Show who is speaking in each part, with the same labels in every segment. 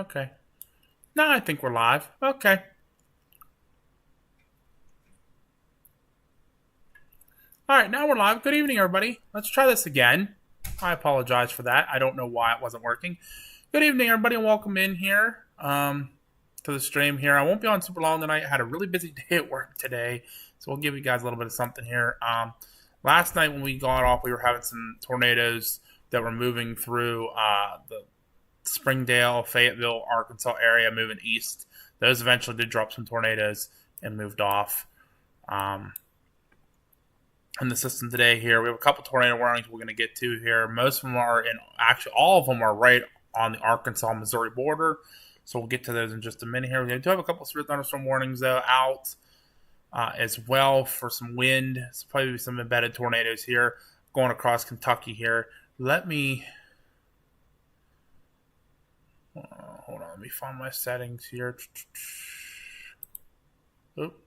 Speaker 1: Okay. No, I think we're live. Okay. All right, now we're live. Good evening, everybody. Let's try this again. I apologize for that. I don't know why it wasn't working. Good evening, everybody, and welcome in here to the stream here. I won't be on super long tonight. I had a really busy day at work today, so we'll give you guys a little bit of something here. Last night when we got off, we were having some tornadoes that were moving through the Springdale, Fayetteville, Arkansas area, moving east. Those eventually did drop some tornadoes and moved off. In the system today here, we have a couple tornado warnings we're going to get to here. Most of them are actually all of them are right on the Arkansas-Missouri border. So we'll get to those in just a minute here. We do have a couple of severe thunderstorm warnings, though, out as well for some wind. It's probably some embedded tornadoes here going across Kentucky here. Let me hold on. Let me find my settings here. Nope.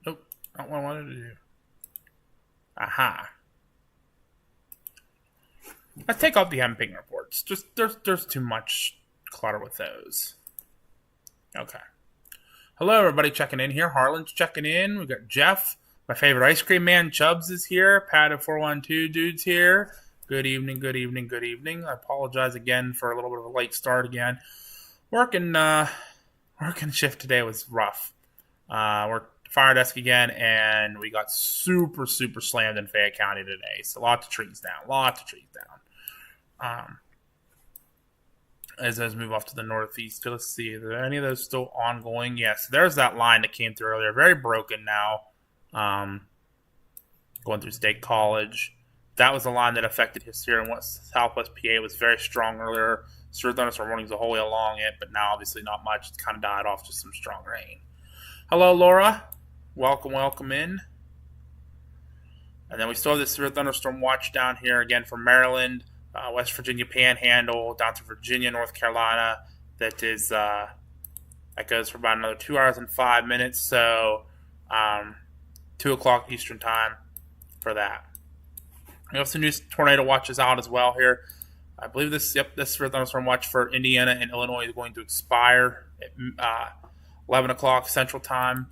Speaker 1: Not what I wanted to do. Aha. Let's take off the MPing reports. Just there's too much clutter with those. Okay. Hello, everybody checking in here. Harlan's checking in. We got Jeff, my favorite ice cream man. Chubbs is here. Pat of 412 dudes here. Good evening. I apologize again for a little bit of a late start again. Working shift today was rough. We're fire desk again, and we got super slammed in Fayette County today. So lots of trees down. As those move off to the northeast, let's see. Are there any of those still ongoing? Yes, there's that line that came through earlier. Very broken now. Going through State College. That was the line that affected us here in Southwest PA. It was very strong earlier. Severe thunderstorm warnings the whole way along it, but now obviously not much. It's kind of died off, just some strong rain. Hello, Laura. Welcome in. And then we still have the severe thunderstorm watch down here again from Maryland, West Virginia Panhandle, down to Virginia, North Carolina. That goes for about another 2 hours and 5 minutes. So 2 o'clock Eastern time for that. We have some new tornado watches out as well here. I believe this severe thunderstorm watch for Indiana and Illinois is going to expire at 11 o'clock Central Time.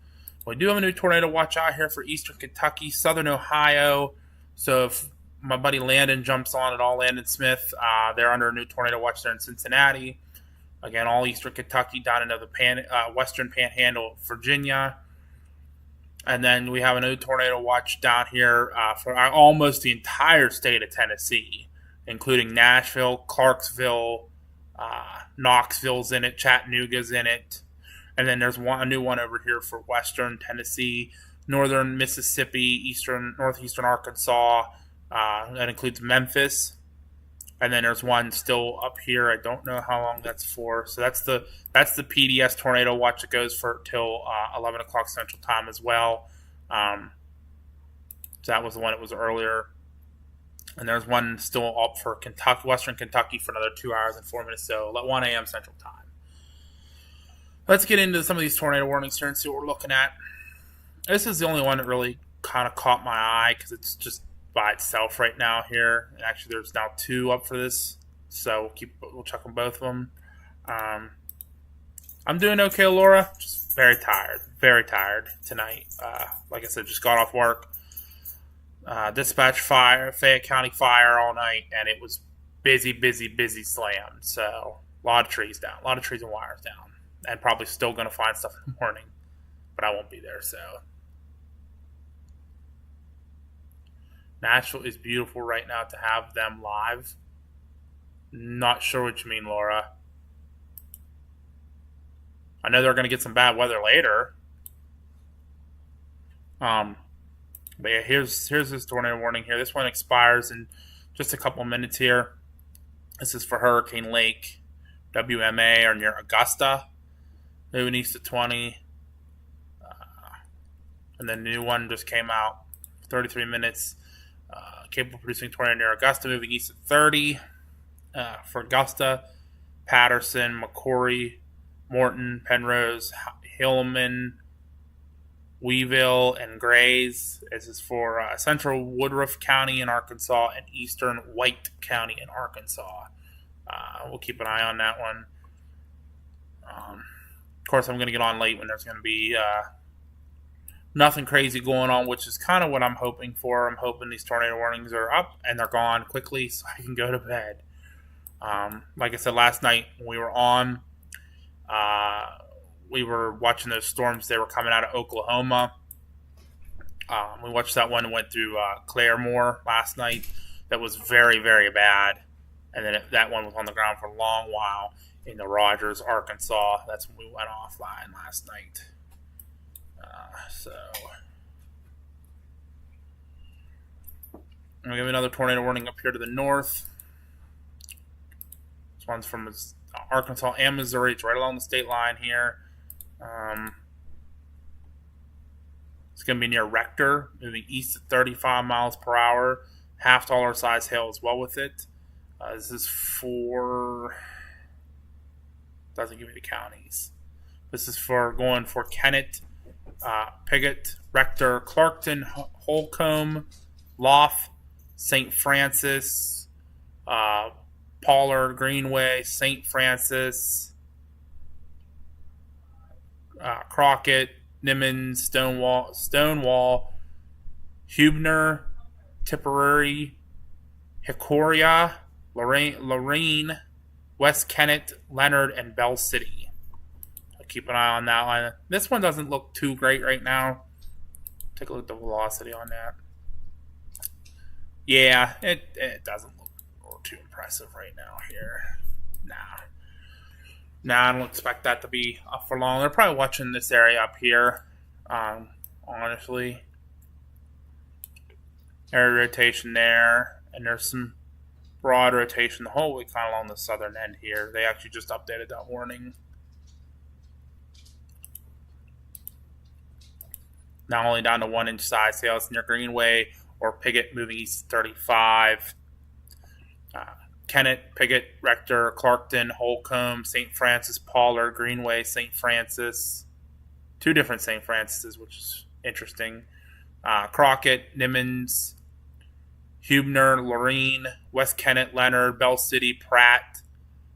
Speaker 1: We do have a new tornado watch out here for Eastern Kentucky, Southern Ohio. So if my buddy Landon jumps on it, all Landon Smith, they're under a new tornado watch there in Cincinnati. Again, all Eastern Kentucky down into the Western Panhandle, Virginia. And then we have a new tornado watch down here for almost the entire state of Tennessee, including Nashville, Clarksville, Knoxville's in it, Chattanooga's in it. And then there's a new one over here for Western Tennessee, Northern Mississippi, Northeastern Arkansas. That includes Memphis. And then there's one still up here. I don't know how long that's for. So that's the PDS tornado watch that goes for till 11 o'clock Central Time as well. So that was the one that was earlier. And there's one still up for Western Kentucky for another 2 hours and 4 minutes. So at 1 a.m. Central Time. Let's get into some of these tornado warnings here and see what we're looking at. This is the only one that really kind of caught my eye because it's just by itself right now here. And actually, there's now 2 up for this, so we'll check on both of them. I'm doing okay, Laura. Just very tired tonight. Like I said, just got off work. Dispatch Fayette County Fire all night, and it was busy slammed. So a lot of trees down, a lot of trees and wires down. And probably still going to find stuff in the morning. But I won't be there, so. Nashville is beautiful right now to have them live. Not sure what you mean, Laura. I know they're going to get some bad weather later. But yeah, here's this tornado warning here. This one expires in just a couple minutes here. This is for Hurricane Lake, WMA, or near Augusta. Moving east to 20. And then the new one just came out. 33 minutes. Capable of producing tornado near Augusta, moving east at 30. For Augusta, Patterson, McCrory, Morton, Penrose, Hillman, Weeville, and Grays. This is for central Woodruff County in Arkansas and eastern White County in Arkansas. We'll keep an eye on that one. Of course, I'm going to get on late when there's going to be nothing crazy going on, which is kind of what I'm hoping for. I'm hoping these tornado warnings are up and they're gone quickly so I can go to bed. Like I said last night when we were on, we were watching those storms. They were coming out of Oklahoma. We watched that one that went through Claremore last night. That was very, very bad. And then that one was on the ground for a long while in the Rogers, Arkansas. That's when we went offline last night. So I'm going to give another tornado warning up here to the north. This one's from Arkansas and Missouri. It's right along the state line here. It's going to be near Rector, moving east at 35 miles per hour. Half dollar size hail as well with it. This is for, doesn't give me the counties. This is for going for Kennett, Piggott, Rector, Clarkton, Holcomb, Loft, St. Francis, Pollard, Greenway, St. Francis, Crockett, Nimmons, Stonewall, Huebner, Tipperary, Hickoria, Lorraine, West Kennett, Leonard, and Bell City. I'll keep an eye on that line. This one doesn't look too great right now. Take a look at the velocity on that. Yeah, it doesn't look too impressive right now here. Nah, I don't expect that to be up for long. They're probably watching this area up here, honestly. Area rotation there, and there's some broad rotation the whole way kind of along the southern end here. They actually just updated that warning. Not only down to 1 inch size hail, it's near Greenway or Piggott, moving east 35. Kennett, Piggott, Rector, Clarkton, Holcomb, St. Francis, Pollard, Greenway, St. Francis. 2 different St. Francis's, which is interesting. Crockett, Nimmons, Huebner, Lorraine, West Kennett, Leonard, Bell City, Pratt,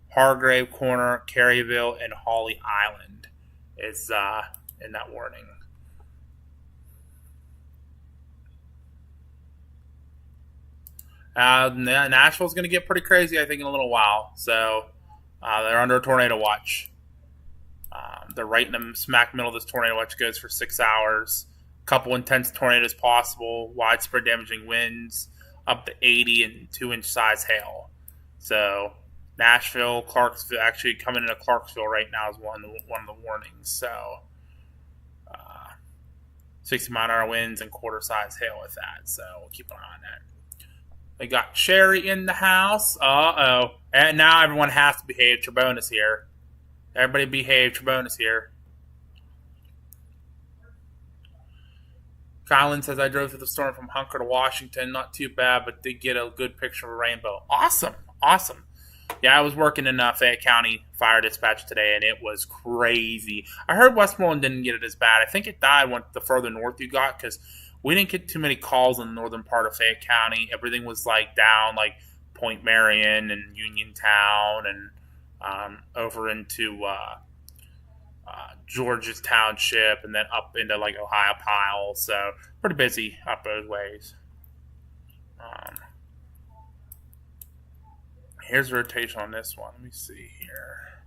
Speaker 1: Hargrave Corner, Caryville, and Hawley Island is in that warning. Nashville's going to get pretty crazy, I think, in a little while. So they're under a tornado watch. They're right in the smack middle of this tornado watch. Goes for 6 hours. A couple intense tornadoes possible. Widespread damaging winds up to 80 and 2 inch size hail. So Nashville, Clarksville, actually coming into Clarksville right now is one of the warnings. So 60 mile an hour winds and quarter size hail with that. So we'll keep an eye on that. We got Sherry in the house. Uh-oh. And now everyone has to behave. Trebonus here. Everybody behave. Trebonus here. Colin says, I drove through the storm from Hunker to Washington. Not too bad, but did get a good picture of a rainbow. Awesome. Yeah, I was working in Fayette County Fire Dispatch today, and it was crazy. I heard Westmoreland didn't get it as bad. I think it died the further north you got, because we didn't get too many calls in the northern part of Fayette County. Everything was down Point Marion and Uniontown and over into George's Township and then up into Ohio Pile. So pretty busy up those ways. Here's rotation on this one. Let me see here.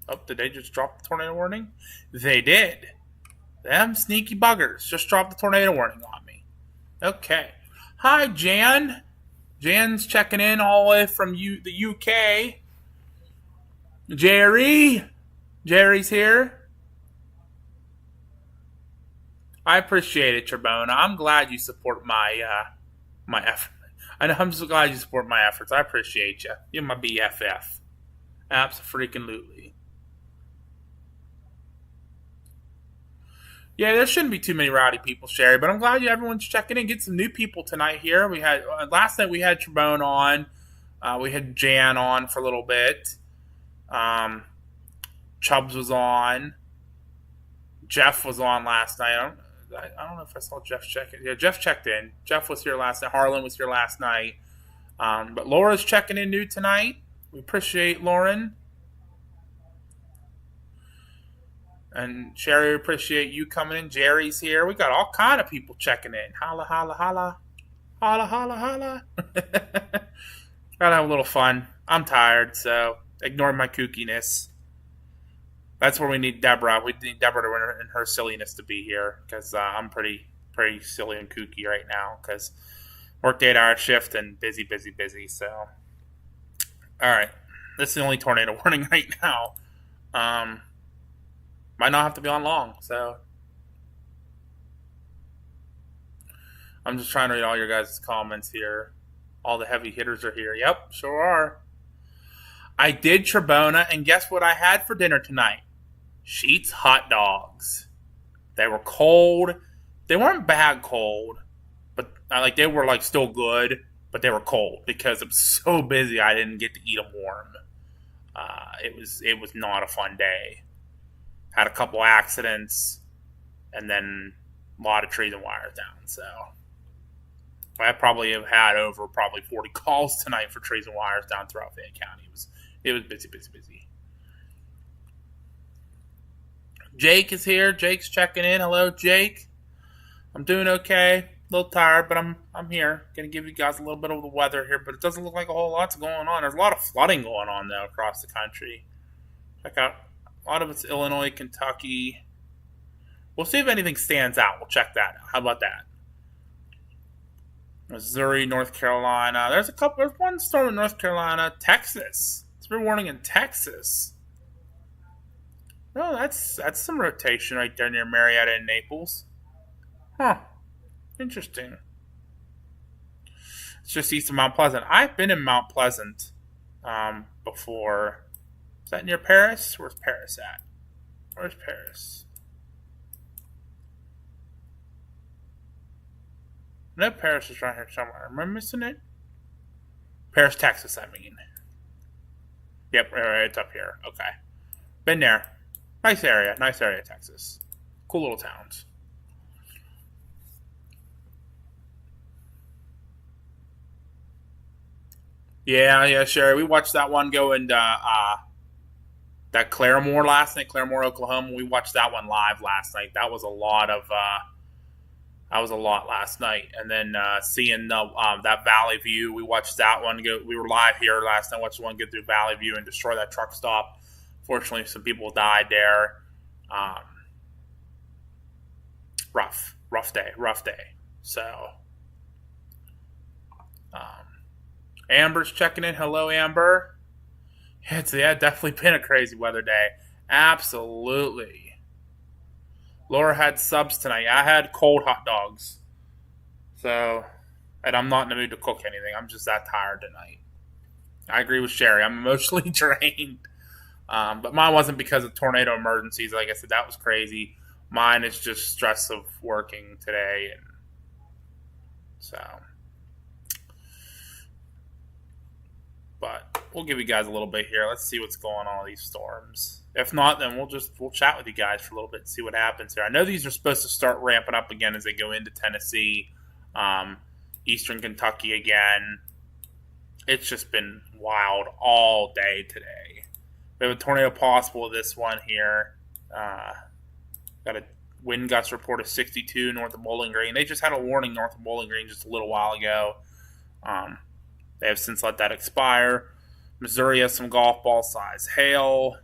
Speaker 1: Oh, did they just drop the tornado warning? They did. Them sneaky buggers just dropped the tornado warning on me. Okay. Hi, Jan. Jan's checking in all the way from the UK. Jerry's here. I appreciate it, Trebona. I'm glad you support my effort. I'm just glad you support my efforts. I appreciate you. You're my BFF. Absolutely. Yeah, there shouldn't be too many rowdy people, Sherry, but I'm glad everyone's checking in. Get some new people tonight here. We had last night we had Trebone on. We had Jan on for a little bit. Chubbs was on. Jeff was on last night. I don't know if I saw Jeff check in. Yeah, Jeff checked in. Jeff was here last night. Harlan was here last night. But Laura's checking in new tonight. We appreciate Lauren. And Sherry, appreciate you coming in. Jerry's here. We got all kind of people checking in. Holla, holla, holla. Holla, holla, holla. Gotta have a little fun. I'm tired, so ignore my kookiness. That's where we need Deborah. We need Deborah and her silliness to be here because I'm pretty silly and kooky right now because worked 8-hour shift and busy, busy, busy. So, all right, this is the only tornado warning right now. Might not have to be on long. So, I'm just trying to read all your guys' comments here. All the heavy hitters are here. Yep, sure are. I did Trebona, and guess what I had for dinner tonight? Sheetz hot dogs. They were cold. They weren't bad cold, but they were still good, but they were cold because it was so busy. I didn't get to eat them warm. It was not a fun day. Had a couple accidents, and then a lot of trees and wires down. So I probably have had over 40 calls tonight for trees and wires down throughout Fayette County. It was busy, busy, busy. Jake is here. Jake's checking in. Hello, Jake. I'm doing okay. A little tired, but I'm here. Gonna give you guys a little bit of the weather here, but it doesn't look like a whole lot's going on. There's a lot of flooding going on though across the country. Check out a lot of it's Illinois, Kentucky. We'll see if anything stands out. We'll check that out. How about that? Missouri, North Carolina. There's one storm in North Carolina. Texas. It's been warning in Texas. Oh, that's some rotation right there near Marietta and Naples. Huh. Interesting. It's just east of Mount Pleasant. I've been in Mount Pleasant before. Is that near Paris? Where's Paris at? Where's Paris? No, Paris is right here somewhere. Am I missing it? Paris, Texas, I mean. Yep, it's up here. Okay. Been there. Nice area, Texas. Cool little towns. Yeah, Sherry. We watched that one go into that Claremore last night, Claremore, Oklahoma. We watched that one live last night. That was a lot last night. And then seeing that Valley View, we watched that one go. We were live here last night. Watched one get through Valley View and destroy that truck stop. Fortunately, some people died there. Rough day. So, Amber's checking in. Hello, Amber. It's definitely been a crazy weather day. Absolutely. Laura had subs tonight. I had cold hot dogs. So, and I'm not in the mood to cook anything. I'm just that tired tonight. I agree with Sherry. I'm emotionally drained. But mine wasn't because of tornado emergencies. Like I said, that was crazy. Mine is just stress of working today. And so, but we'll give you guys a little bit here. Let's see what's going on with these storms. If not, then we'll chat with you guys for a little bit and see what happens here. I know these are supposed to start ramping up again as they go into Tennessee, Eastern Kentucky again. It's just been wild all day today. We have a tornado possible with this one here. Got a wind gust report of 62 north of Bowling Green. They just had a warning north of Bowling Green just a little while ago. They have since let that expire. Missouri has some golf ball size hail.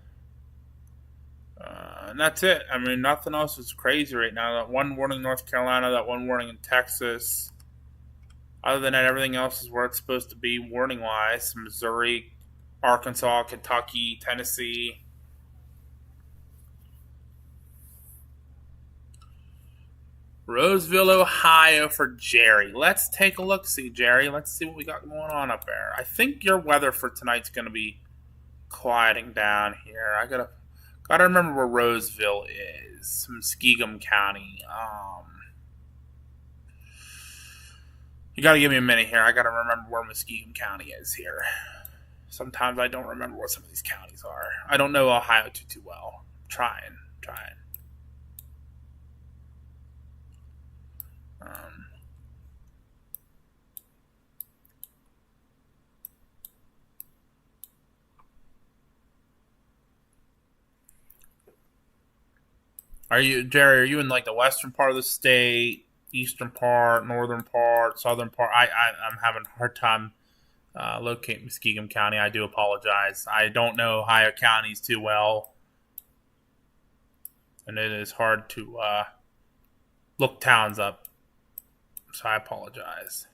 Speaker 1: And that's it. I mean, nothing else is crazy right now. That one warning in North Carolina, that one warning in Texas. Other than that, everything else is where it's supposed to be warning-wise. Missouri, Arkansas, Kentucky, Tennessee. Roseville, Ohio for Jerry. Let's take a look. See, Jerry. Let's see what we got going on up there. I think your weather for tonight's going to be quieting down here. I gotta remember where Roseville is. Muskegum County. You gotta give me a minute here. I gotta remember where Muskegum County is here. Sometimes I don't remember what some of these counties are. I don't know Ohio too well. Trying. Are you, Jerry? Are you in like the western part of the state, eastern part, northern part, southern part? I'm having a hard time locating Muskingum County. I do apologize. I don't know Ohio counties too well, and it is hard to look towns up. So I apologize.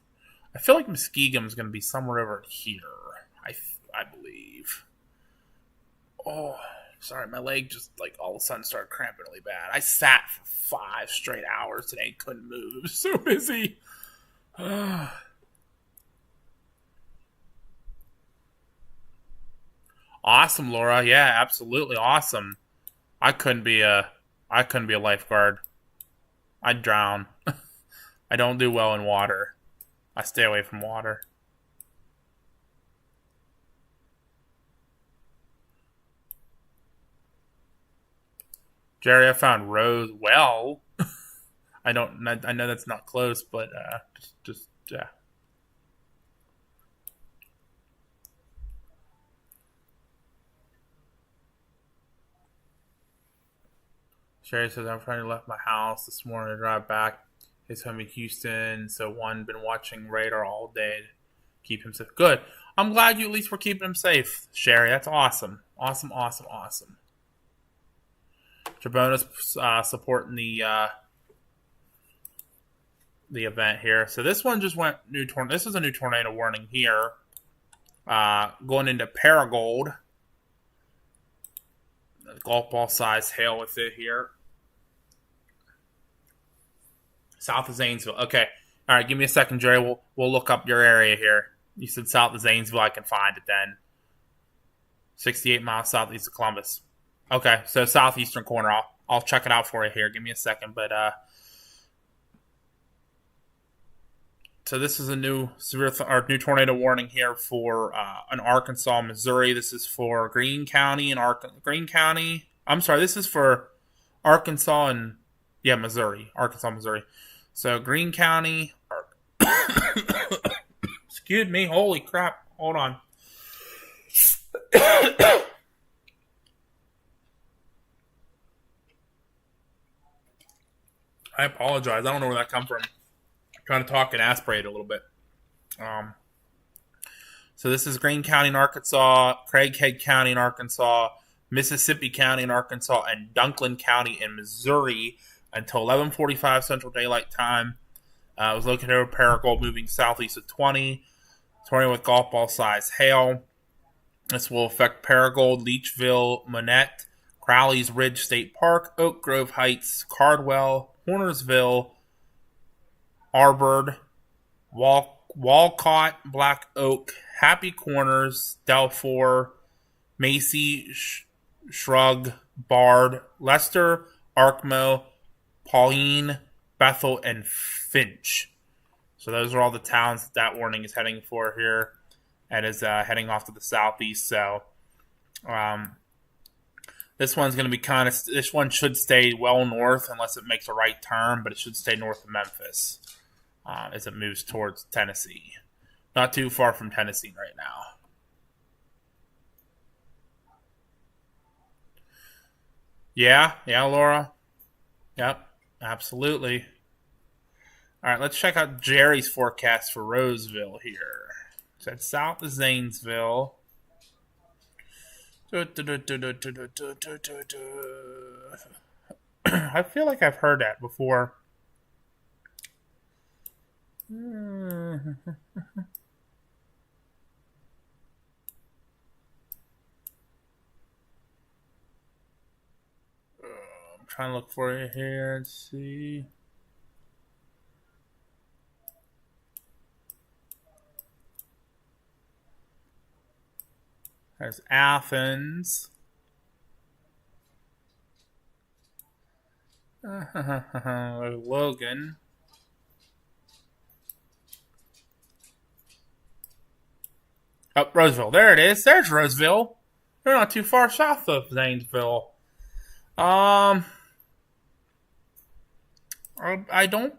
Speaker 1: I feel like Muskingum is going to be somewhere over here. I believe. Oh, sorry, my leg just like all of a sudden started cramping really bad. I sat for 5 straight hours today, couldn't move. So busy. Awesome, Laura. Yeah, absolutely awesome. I couldn't be a I couldn't be a lifeguard. I'd drown. I don't do well in water. I stay away from water. Jerry, I found Rose. Well, I don't. I know that's not close, but just yeah. Sherry says I'm trying to left my house this morning to drive back. His home in Houston, so one been watching radar all day to keep him safe. Good. I'm glad you at least were keeping him safe, Sherry. That's awesome. Awesome, awesome, awesome. Jabona's supporting the event here. So this one just went new tornado. This is a new tornado warning here. Going into Paragold. Golf ball size hail with it here. South of Zanesville. Okay. All right. Give me a second, Jerry. We'll look up your area here. You said south of Zanesville. I can find it then. 68 miles southeast of Columbus. Okay. So southeastern corner. I'll check it out for you here. Give me a second. But so this is a new new tornado warning here for in Arkansas, Missouri. This is for Greene County and Greene County. I'm sorry. This is for Arkansas and Missouri. Arkansas, Missouri. So Greene County. Excuse me. Holy crap. Hold on. I apologize. I don't know where that come from. I'm trying to talk and aspirate a little bit. So this is Greene County in Arkansas, Craighead County in Arkansas, Mississippi County in Arkansas, and Dunklin County in Missouri until 11:45 Central Daylight Time. It was located over Paragould, moving southeast of 20. Tornado with golf ball size hail. This will affect Paragould, Leechville, Monette, Crowley's Ridge State Park, Oak Grove Heights, Cardwell, Hornersville, Arbord, Walcott, Black Oak, Happy Corners, Delphor, Macy, Shrug, Bard, Lester, Arkmo, Pauline, Bethel, and Finch. So those are all the towns that warning is heading for here, and is heading off to the southeast. So this one's going to be this one should stay well north unless it makes a right turn, but it should stay north of Memphis as it moves towards Tennessee. Not too far from Tennessee right now. Yeah, Laura. Yep, absolutely. All right, let's check out Jerry's forecast for Roseville here. So it's south of Zanesville. I feel like I've heard that before. I'm trying to look for it here. Let's see. There's Athens. Logan. Oh, Roseville. There it is. There's Roseville. They're not too far south of Zanesville. I don't.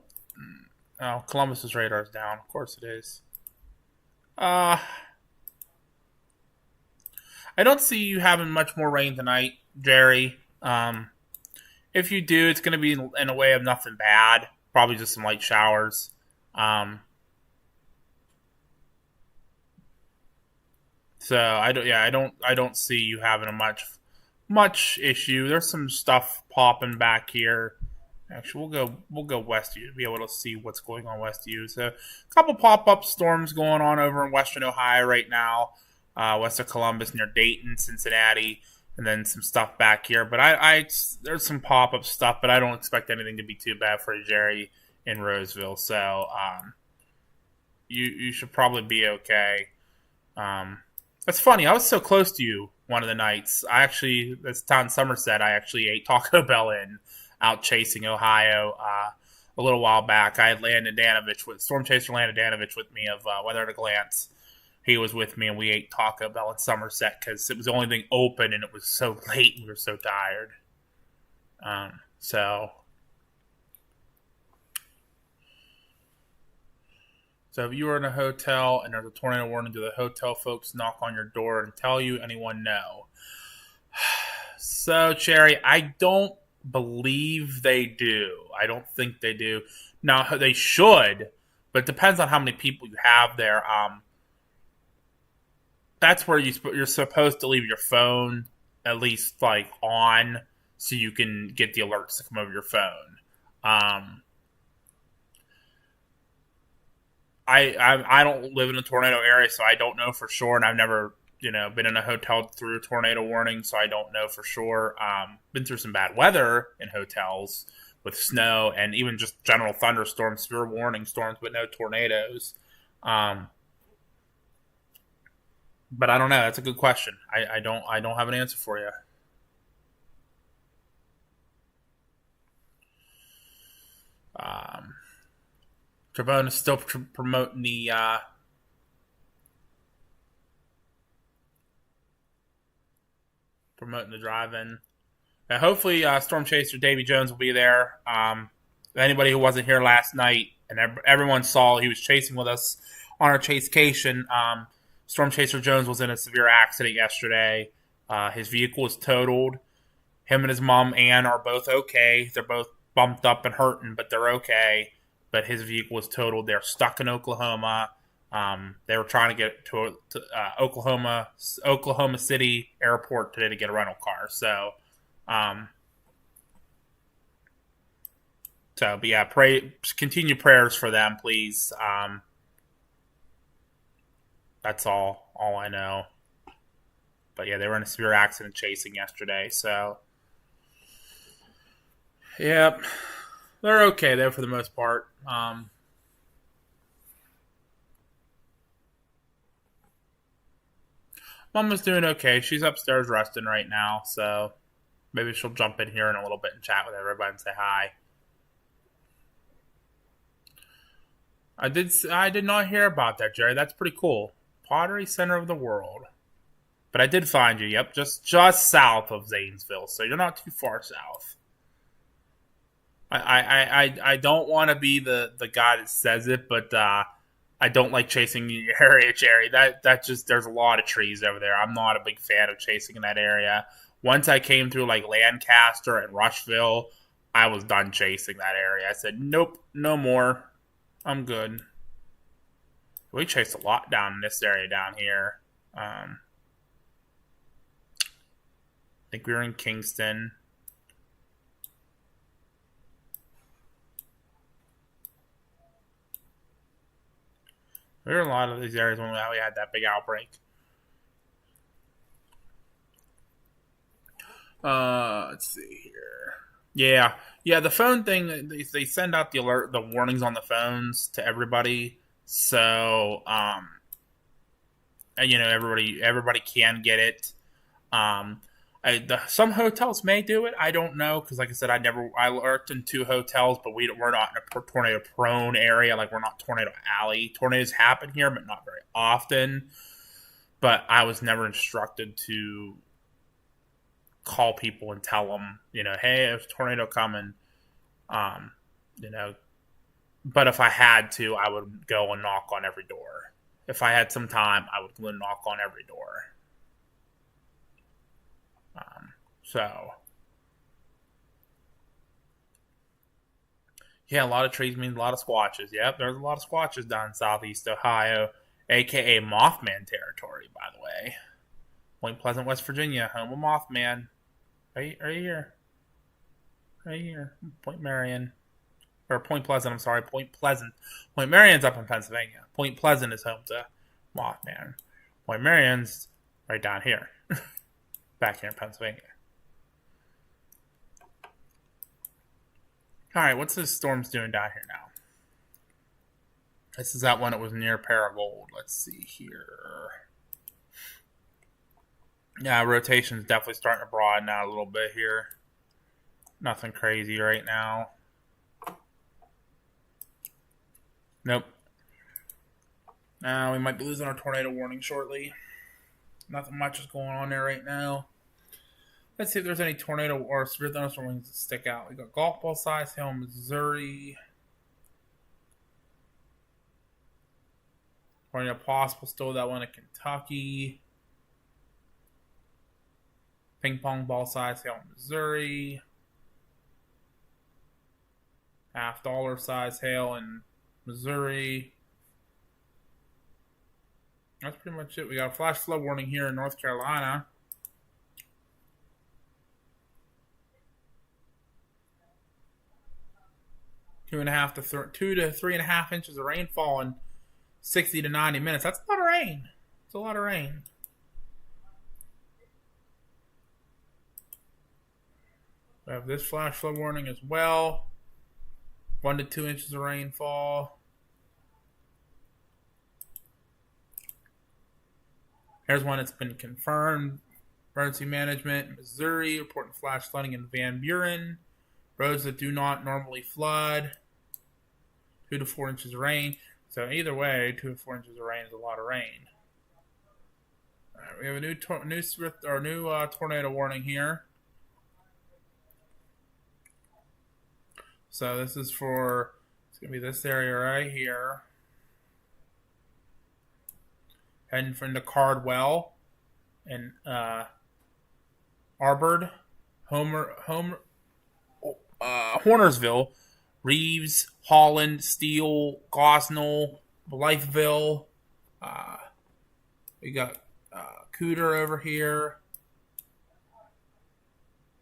Speaker 1: Oh, Columbus's radar is down. Of course it is. I don't see you having much more rain tonight, Jerry. If you do, it's going to be in a way of nothing bad. Probably just some light showers. Um, so I don't see you having a much issue. There's some stuff popping back here. Actually, we'll go west of you to be able to see what's going on west of you. So, a couple pop up storms going on over in western Ohio right now, west of Columbus near Dayton, Cincinnati, and then some stuff back here. But I there's some pop up stuff, but I don't expect anything to be too bad for you, Jerry, in Roseville. So, you should probably be okay. That's funny. I was so close to you one of the nights. This town Somerset, I actually ate Taco Bell in out chasing Ohio a little while back. I had Storm Chaser Landon Danovich with me of Weather at a Glance. He was with me, and we ate Taco Bell in Somerset because it was the only thing open, and it was so late, and we were so tired. So if you were in a hotel and there's a tornado warning, do the hotel folks knock on your door and tell you? Anyone know? So, Cherry, I don't believe they do. I don't think they do. Now, they should, but it depends on how many people you have there. That's where you're supposed to leave your phone at least like on so you can get the alerts to come over your phone. I don't live in a tornado area, so I don't know for sure, and I've never been in a hotel through a tornado warning, so I don't know for sure. Been through some bad weather in hotels with snow and even just general thunderstorms, severe warning storms, but no tornadoes. But I don't know. That's a good question. I don't have an answer for you. Trevone is still promoting the drive-in. Hopefully, Storm Chaser Davy Jones will be there. Anybody who wasn't here last night, and everyone saw he was chasing with us on our chasecation. Storm Chaser Jones was in a severe accident yesterday. His vehicle was totaled. Him and his mom, Ann, are both okay. They're both bumped up and hurting, but they're okay. But his vehicle was totaled. They're stuck in Oklahoma. They were trying to get to Oklahoma City Airport today to get a rental car. So, but yeah, continue prayers for them, please. That's all I know. But yeah, they were in a severe accident chasing yesterday. So, yep, they're okay though for the most part. Mom was doing okay. She's upstairs resting right now, so maybe she'll jump in here in a little bit and chat with everybody and say hi. I did not hear about that, Jerry. That's pretty cool. Pottery Center of the World. But I did find you. Yep, just south of Zanesville, so you're not too far south. I don't want to be the guy that says it, but I don't like chasing your area, Jerry. That just there's a lot of trees over there. I'm not a big fan of chasing in that area. Once I came through like Lancaster and Rushville, I was done chasing that area. I said, nope, no more. I'm good. We chased a lot down in this area down here. I think we were in Kingston. We were in a lot of these areas when we had that big outbreak. Let's see here. Yeah. The phone thing, they send out the warnings on the phones to everybody. So, everybody can get it. Some hotels may do it. I don't know because, like I said, I worked in 2 hotels, but we're not in a tornado prone area. Like we're not tornado alley. Tornadoes happen here, but not very often. But I was never instructed to call people and tell them, hey, there's a tornado coming. But if I had to, I would go and knock on every door. If I had some time, I would go and knock on every door. So, Yeah, a lot of trees means a lot of squatches. Yep, there's a lot of squatches down in southeast Ohio, aka Mothman territory, by the way. Point Pleasant, West Virginia, home of Mothman. Right here. Right here. Point Marion. Or Point Pleasant, I'm sorry. Point Pleasant. Point Marion's up in Pennsylvania. Point Pleasant is home to Mothman. Point Marion's right down here. Back here in Pennsylvania. Alright, what's this storm's doing down here now? This is that one that was near Paragould. Let's see here. Yeah, rotation's definitely starting to broaden out a little bit here. Nothing crazy right now. Nope. We might be losing our tornado warning shortly. Nothing much is going on there right now. Let's see if there's any tornado or severe thunderstorm warnings that stick out. We got golf ball size hail in Missouri. Tornado possible still that one in Kentucky. Ping pong ball size hail in Missouri. $50 size hail in Missouri. That's pretty much it. We got a flash flood warning here in North Carolina. Two to 3.5 inches of rainfall in 60 to 90 minutes. That's a lot of rain. It's a lot of rain. We have this flash flood warning as well. 1 to 2 inches of rainfall. Here's one that's been confirmed. Emergency management, Missouri, reporting flash flooding in Van Buren. Roads that do not normally flood. 2 to 4 inches of rain. So either way, 2 to 4 inches of rain is a lot of rain. All right, we have a new tornado warning here. So this is for, it's going to be this area right here. Heading into Cardwell and Arbord, Hornersville, Reeves, Holland, Steele, Gosnell, Blytheville. We got Cooter over here.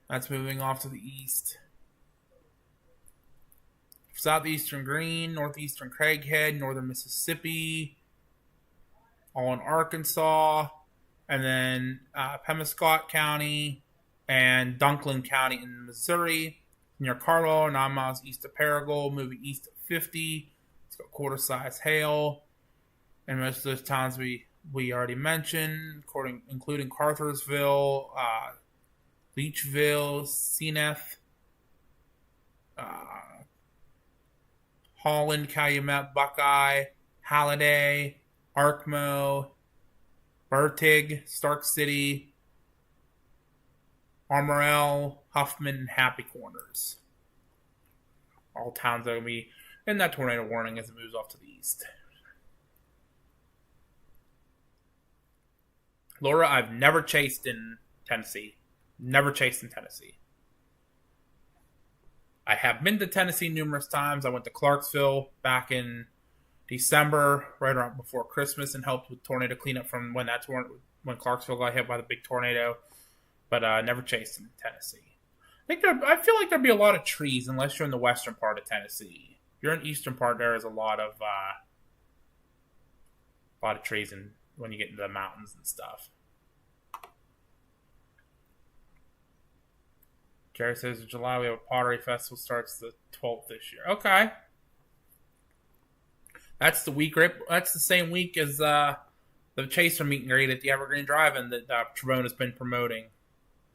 Speaker 1: That's moving off to the east. Southeastern Greene, northeastern Craighead, northern Mississippi, all in Arkansas, and then Pemiscot County and Dunklin County in Missouri, near Cardwell, 9 miles east of Paragould, moving east of 50. It's got quarter-size hail, and most of those towns we already mentioned, including Cartersville, Leechville, Seneth, Holland, Calumet, Buckeye, Halliday, Arkmo, Bertig, Stark City, Armorel, Huffman, and Happy Corners. All towns that are going to be in that tornado warning as it moves off to the east. Laura, I've never chased in Tennessee. I have been to Tennessee numerous times. I went to Clarksville back in December, right around before Christmas, and helped with tornado cleanup from when Clarksville got hit by the big tornado. But never chased in Tennessee. I feel like there'd be a lot of trees unless you're in the western part of Tennessee. If you're in the eastern part, there is a lot of trees when you get into the mountains and stuff. Jerry says in July we have a pottery festival, starts the 12th this year. Okay. That's the week. That's the same week as the Chaser meet and greet at the Evergreen Drive-In that Trevone has been promoting.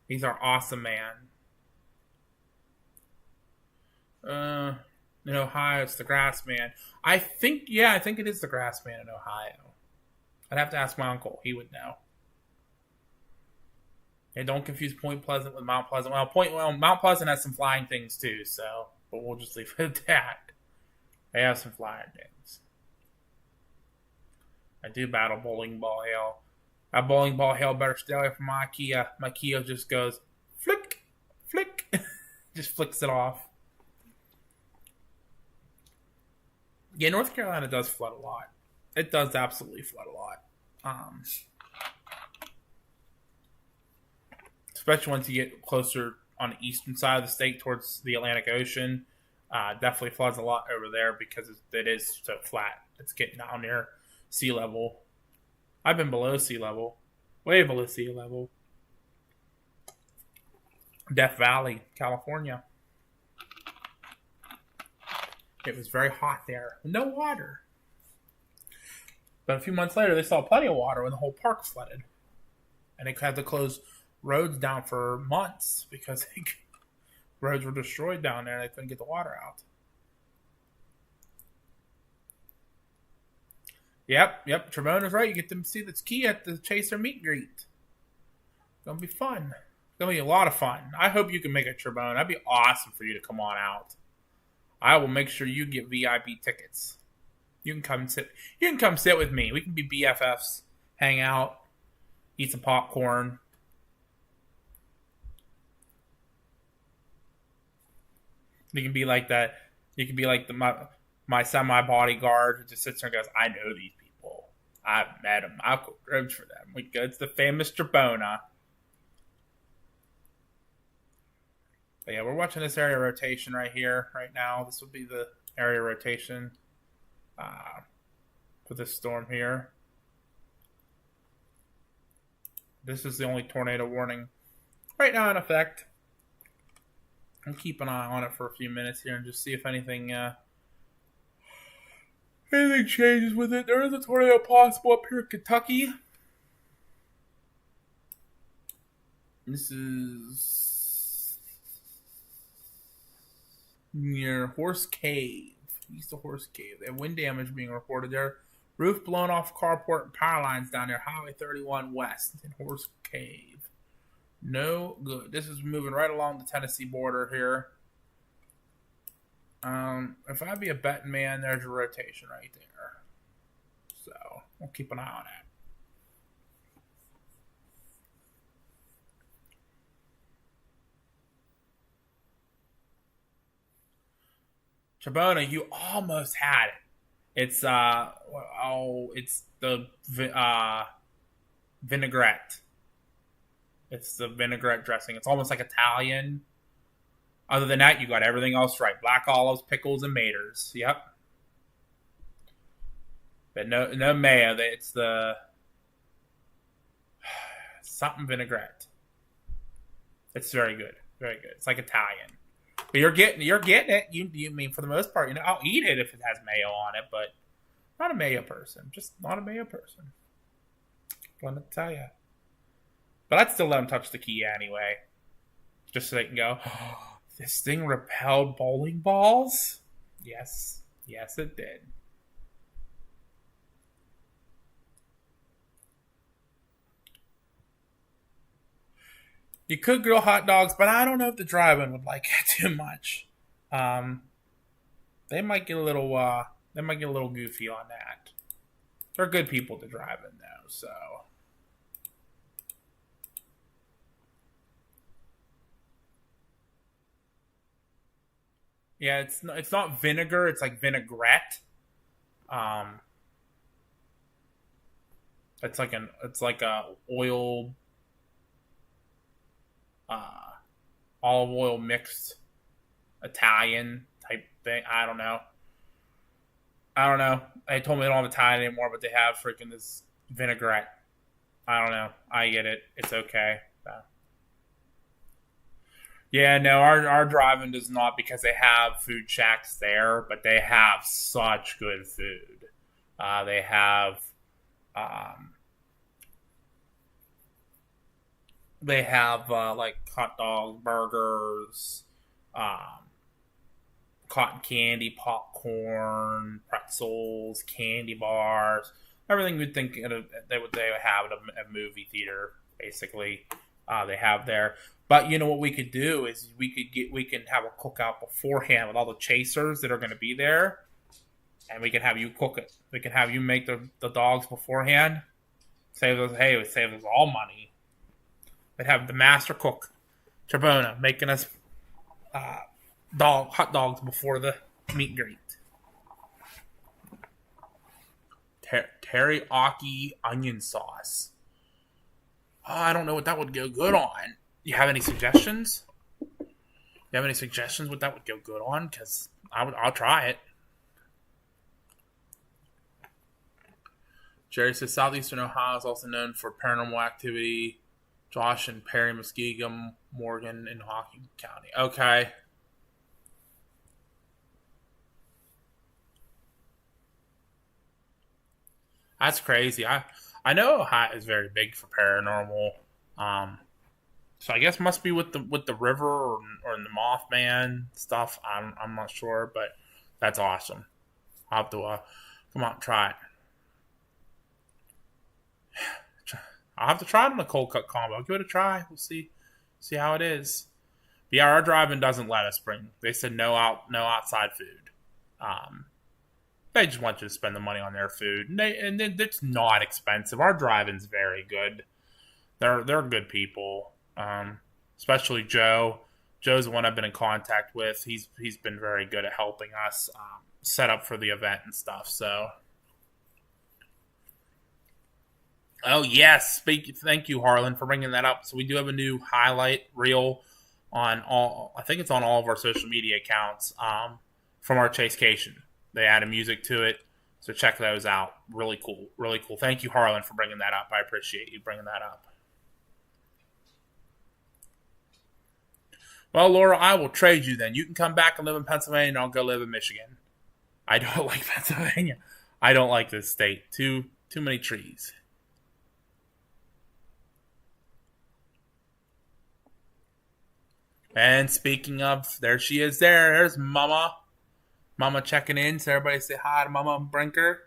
Speaker 1: He's our awesome man. In Ohio, it's the Grass Man. I think it is the Grass Man in Ohio. I'd have to ask my uncle. He would know. And don't confuse Point Pleasant with Mount Pleasant. Mount Pleasant has some flying things too, but we'll just leave it at that. They have some flying things. I do battle bowling ball hail. That bowling ball hail better stay away from my Kia. My Kia just goes flick, flick, just flicks it off. Yeah, North Carolina does flood a lot. It does absolutely flood a lot. Um, Especially once you get closer on the eastern side of the state towards the Atlantic Ocean. Definitely floods a lot over there because it is so flat. It's getting down near sea level. I've been below sea level, way below sea level. Death Valley, California. It was very hot there. No water. But a few months later, they saw plenty of water when the whole park flooded. And they had to close roads down for months because roads were destroyed down there and they couldn't get the water out. Yep. Tremona's right. You get to see the ski at the Chaser meet and greet. It's gonna be fun. It's gonna be a lot of fun. I hope you can make a Tremona. That'd be awesome for you to come on out. I will make sure you get VIP tickets. You can come sit. You can come sit with me. We can be BFFs, hang out, eat some popcorn. You can be like that. You can be like my semi bodyguard who just sits there and goes, "I know these people. I've met them. I'll cook ribs for them." We go. It's the famous Trabona. But yeah, we're watching this area rotation right here, right now. This will be the area rotation for this storm here. This is the only tornado warning right now in effect. I'll keep an eye on it for a few minutes here and just see if anything changes with it. There is a tornado possible up here in Kentucky. This is near Horse Cave. East of Horse Cave. They have wind damage being reported there. Roof blown off carport and power lines down there. Highway 31 West in Horse Cave. No good. This is moving right along the Tennessee border here. If I'd be a betting man, there's a rotation right there. So we'll keep an eye on that. Trabona, you almost had it. It's it's the vinaigrette. It's the vinaigrette dressing. It's almost like Italian. Other than that, you got everything else right. Black olives, pickles, and maters. Yep. But no mayo. It's the something vinaigrette. It's very good. Very good. It's like Italian. But you're getting it. You mean for the most part, I'll eat it if it has mayo on it, but not a mayo person. Just not a mayo person. Let me tell you. But I'd still let them touch the key anyway. Just so they can go, oh, this thing repelled bowling balls? Yes. Yes, it did. You could grill hot dogs, but I don't know if the drive-in would like it too much. They might get a little goofy on that. They're good people to drive in though, so. Yeah, it's not vinegar. It's like vinaigrette. It's like a oil, olive oil mixed Italian type thing. I don't know. They told me they don't have Italian anymore, but they have freaking this vinaigrette. I don't know. I get it. It's okay. So. Yeah, no, our drive-in does not because they have food shacks there, but they have such good food. They have like hot dogs, burgers, cotton candy, popcorn, pretzels, candy bars, everything you'd think they would have at a movie theater, basically. They have there. But you know what we could do is we can have a cookout beforehand with all the chasers that are going to be there, and we can have you cook it. We can have you make the dogs beforehand. Save us all money. We'd have the master cook, Trabona, making us hot dogs before the meet and greet. Teriyaki onion sauce. Oh, I don't know what that would go good on. You have any suggestions? You have any suggestions what that would go good on? Because I'll try it. Jerry says Southeastern Ohio is also known for paranormal activity. Josh and Perry, Muskegum, Morgan, and Hocking County. Okay. That's crazy. I know Ohio is very big for paranormal. Um, so I guess must be with the river or the Mothman stuff. I'm not sure, but that's awesome. I'll have to come out and try it. I'll have to try it on a cold cut combo. I'll give it a try. We'll see how it is. But yeah, our driving doesn't let us bring. They said no outside food. They just want you to spend the money on their food, and it's not expensive. Our driving's very good. They're good people, especially Joe. Joe's the one I've been in contact with. He's been very good at helping us set up for the event and stuff. So. Oh yes, thank you, Harlan, for bringing that up. So we do have a new highlight reel on all. I think it's on all of our social media accounts from our Chasecation. They added music to it, so check those out. Really cool, really cool. Thank you, Harlan, for bringing that up. I appreciate you bringing that up. Well, Laura, I will trade you then. You can come back and live in Pennsylvania, and I'll go live in Michigan. I don't like Pennsylvania. I don't like this state. Too many trees. And speaking of, there she is there. There's Mama. Mama checking in. So everybody say hi to Mama Brinker.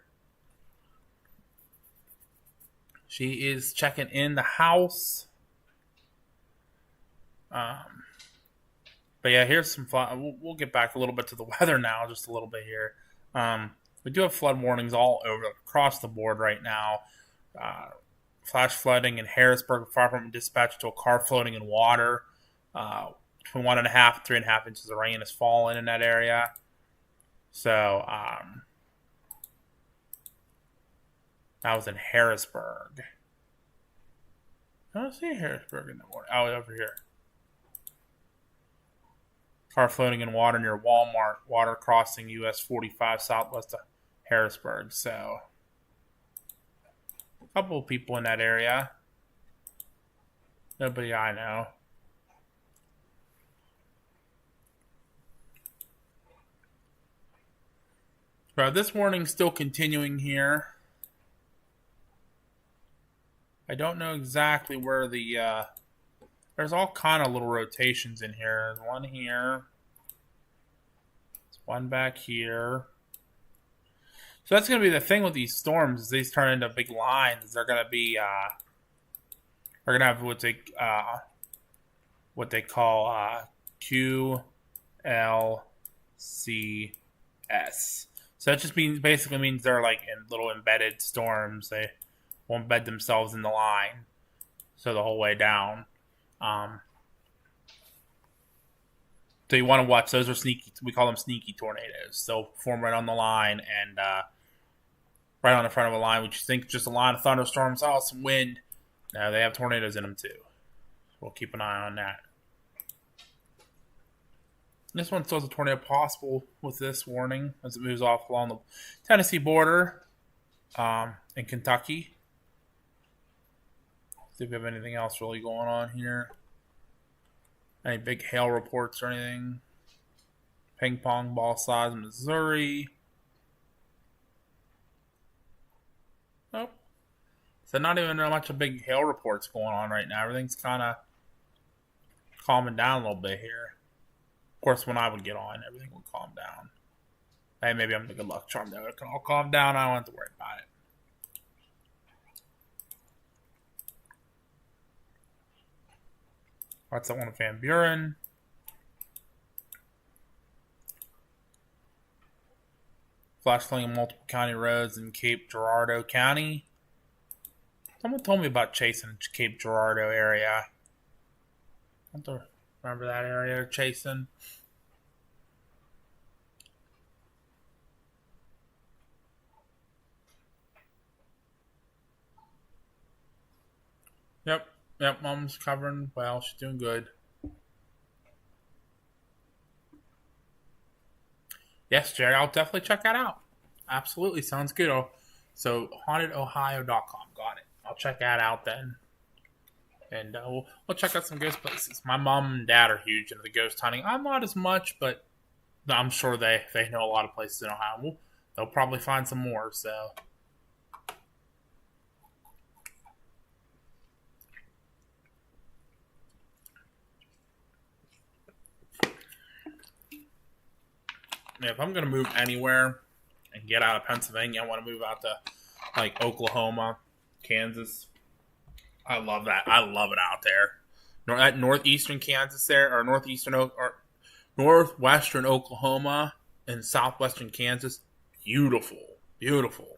Speaker 1: She is checking in the house. But yeah, here's some fun. We'll get back a little bit to the weather now, just a little bit here. We do have flood warnings all over across the board right now. Flash flooding in Harrisburg. Fire department dispatched to a car floating in water. Between 1.5 and 3.5 inches of rain has fallen in that area. So that was in Harrisburg. I don't see Harrisburg in the morning. Oh, over here. Car floating in water near Walmart. Water crossing US 45 southwest of Harrisburg. So a couple of people in that area. Nobody I know. This warning's still continuing here. I don't know exactly where the... there's all kind of little rotations in here. There's one here. There's one back here. So that's going to be the thing with these storms. Is these turn into big lines. They're going to be... they're going to have what they call QLCS. So it just basically means they're like in little embedded storms. They won't embed themselves in the line, so the whole way down. So you want to watch. Those are sneaky. We call them sneaky tornadoes. They'll form right on the line and right on the front of a line, which you think just a line of thunderstorms. Oh, some wind. No, they have tornadoes in them too. We'll keep an eye on that. This one still has a tornado possible with this warning as it moves off along the Tennessee border in Kentucky. See if we have anything else really going on here. Any big hail reports or anything. Ping pong ball size, Missouri. Nope. So not even much of big hail reports going on right now. Everything's kind of calming down a little bit here. Of course, when I would get on, everything would calm down. Hey, maybe I'm the good luck charm there. It can all calm down. I don't have to worry about it. That's that one of Van Buren. Flash flooding in multiple county roads in Cape Girardeau County. Someone told me about chasing Cape Girardeau area. I have to remember that area, chasing. Yep. Yep. Mom's covering well. She's doing good. Yes, Jerry. I'll definitely check that out. Absolutely. Sounds good. So, hauntedohio.com. Got it. I'll check that out then. And we'll check out some ghost places. My mom and dad are huge into the ghost hunting. I'm not as much, but I'm sure they know a lot of places in Ohio. They'll probably find some more. So, if I'm gonna move anywhere and get out of Pennsylvania, I want to move out to like Oklahoma, Kansas. I love that. I love it out there. At northeastern Kansas there, or northwestern Oklahoma and southwestern Kansas, beautiful, beautiful.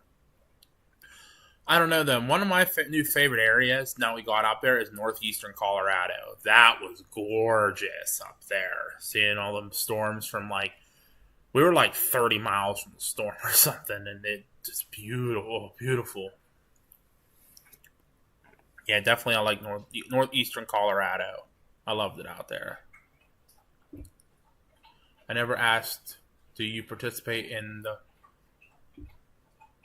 Speaker 1: I don't know them. One of my new favorite areas now we got up there is northeastern Colorado. That was gorgeous up there. Seeing all them storms from like we were like 30 miles from the storm or something, and it just beautiful, beautiful. Yeah, definitely. I like northeastern Colorado. I loved it out there. I never asked, do you participate in the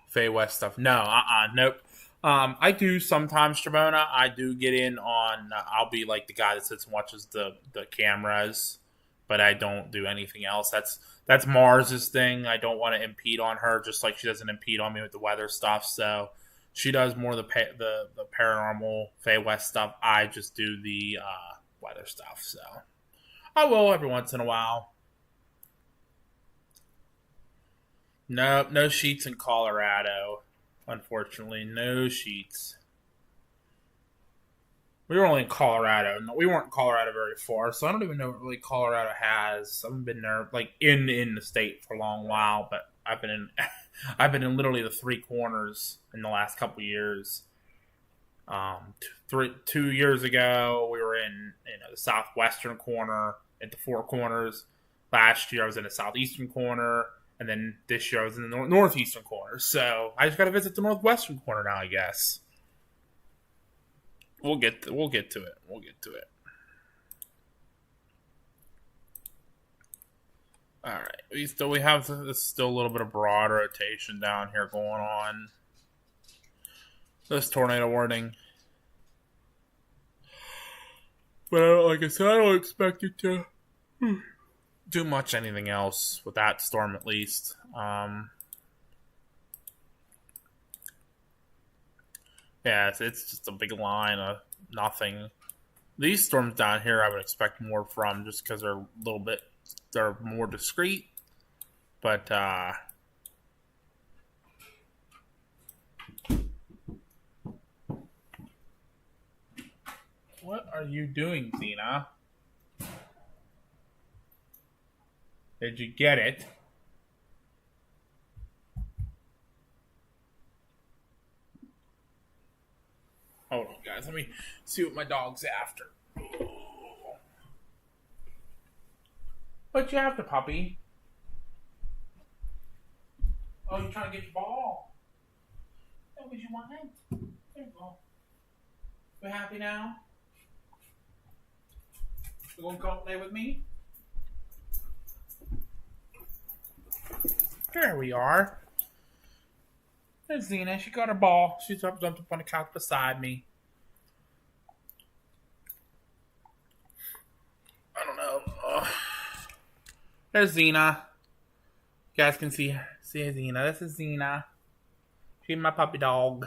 Speaker 1: Fay West stuff? No, nope. I do sometimes, Stramona. I do get in on. I'll be like the guy that sits and watches the cameras, but I don't do anything else. That's Mars's thing. I don't want to impede on her, just like she doesn't impede on me with the weather stuff. So she does more of the paranormal Fay West stuff. I just do the weather stuff. So I will every once in a while. No, no sheets in Colorado. Unfortunately, no sheets. We were only in Colorado. No, we weren't in Colorado very far, so I don't even know what really Colorado has. I haven't been there like in the state for a long while, but I've been in I've been in literally the three corners in the last couple of years. 2 years ago, we were in the southwestern corner at the Four Corners. Last year, I was in the southeastern corner, and then this year I was in the northeastern corner. So I just got to visit the northwestern corner now, I guess. We'll get to it. We'll get to it. All right. We have this still a little bit of broad rotation down here going on. This tornado warning. But like I said, I don't expect it to do much anything else with that storm, at least. Yeah, it's just a big line of nothing. These storms down here, I would expect more from just because they're more discreet. But what are you doing, Xena? Did you get it? Hold on, guys. Let me see what my dog's after. What you after, puppy? Oh, you trying to get your ball? That was you want it. There you go. You happy now? You gonna come play with me? There we are. There's Xena. She got her ball. She's jumped up on the couch beside me. I don't know. There's Xena. You guys can see her. See Xena. This is Xena. She's my puppy dog.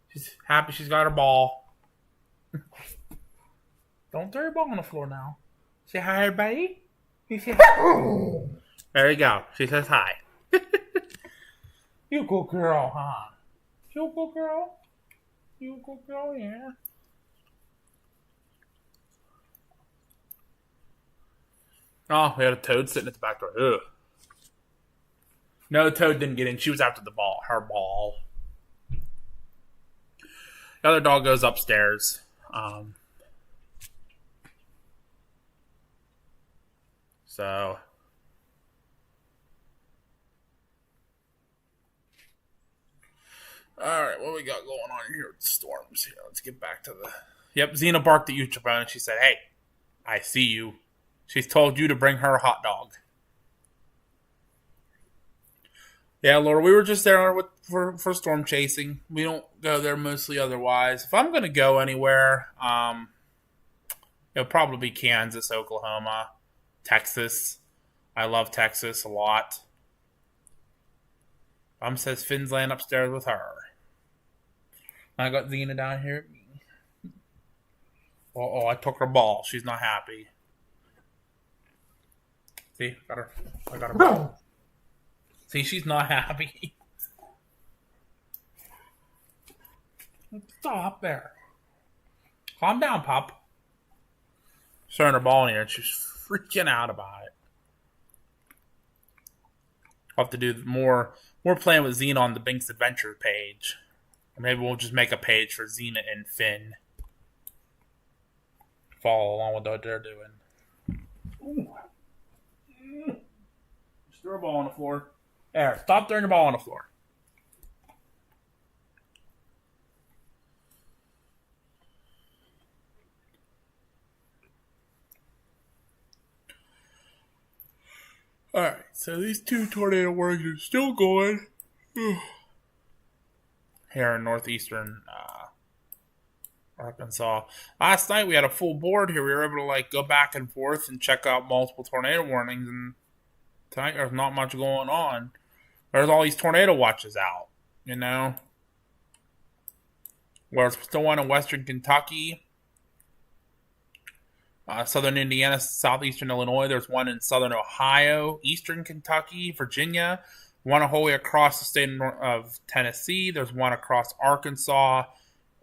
Speaker 1: She's happy she's got her ball. Don't throw your ball on the floor now. Say hi, everybody. You say hi. There you go. She says hi. You good girl, huh? You good girl? You good girl, yeah. Oh, we had a toad sitting at the back door. Ugh. No, the toad didn't get in. She was after the ball. Her ball. The other dog goes upstairs. So. Alright, right, what we got going on here with storms here? Let's get back to the... Yep, Xena barked at you, Chabon, and she said, hey, I see you. She's told you to bring her a hot dog. Yeah, Laura, we were just there for storm chasing. We don't go there mostly otherwise. If I'm going to go anywhere, it'll probably be Kansas, Oklahoma, Texas. I love Texas a lot. Mom says Finn's laying upstairs with her. I got Xena down here. Oh, I took her ball. She's not happy. See, I got her ball. See, she's not happy. Stop there. Calm down, Pop. Throwing her ball in here, and she's freaking out about it. I'll have to do more playing with Xena on the Binks Adventure page. Or maybe we'll just make a page for Xena and Finn. Follow along with what they're doing. Ooh. Just throw a ball on the floor. There, stop throwing the ball on the floor. Alright, so these 2 tornado warnings are still going. Here in northeastern Arkansas. Last night we had a full board here. We were able to go back and forth and check out multiple tornado warnings, and tonight there's not much going on. There's all these tornado watches out, you know. There's still one in western Kentucky, southern Indiana, southeastern Illinois. There's one in southern Ohio, eastern Kentucky, Virginia. One all the way across the state of Tennessee. There's one across Arkansas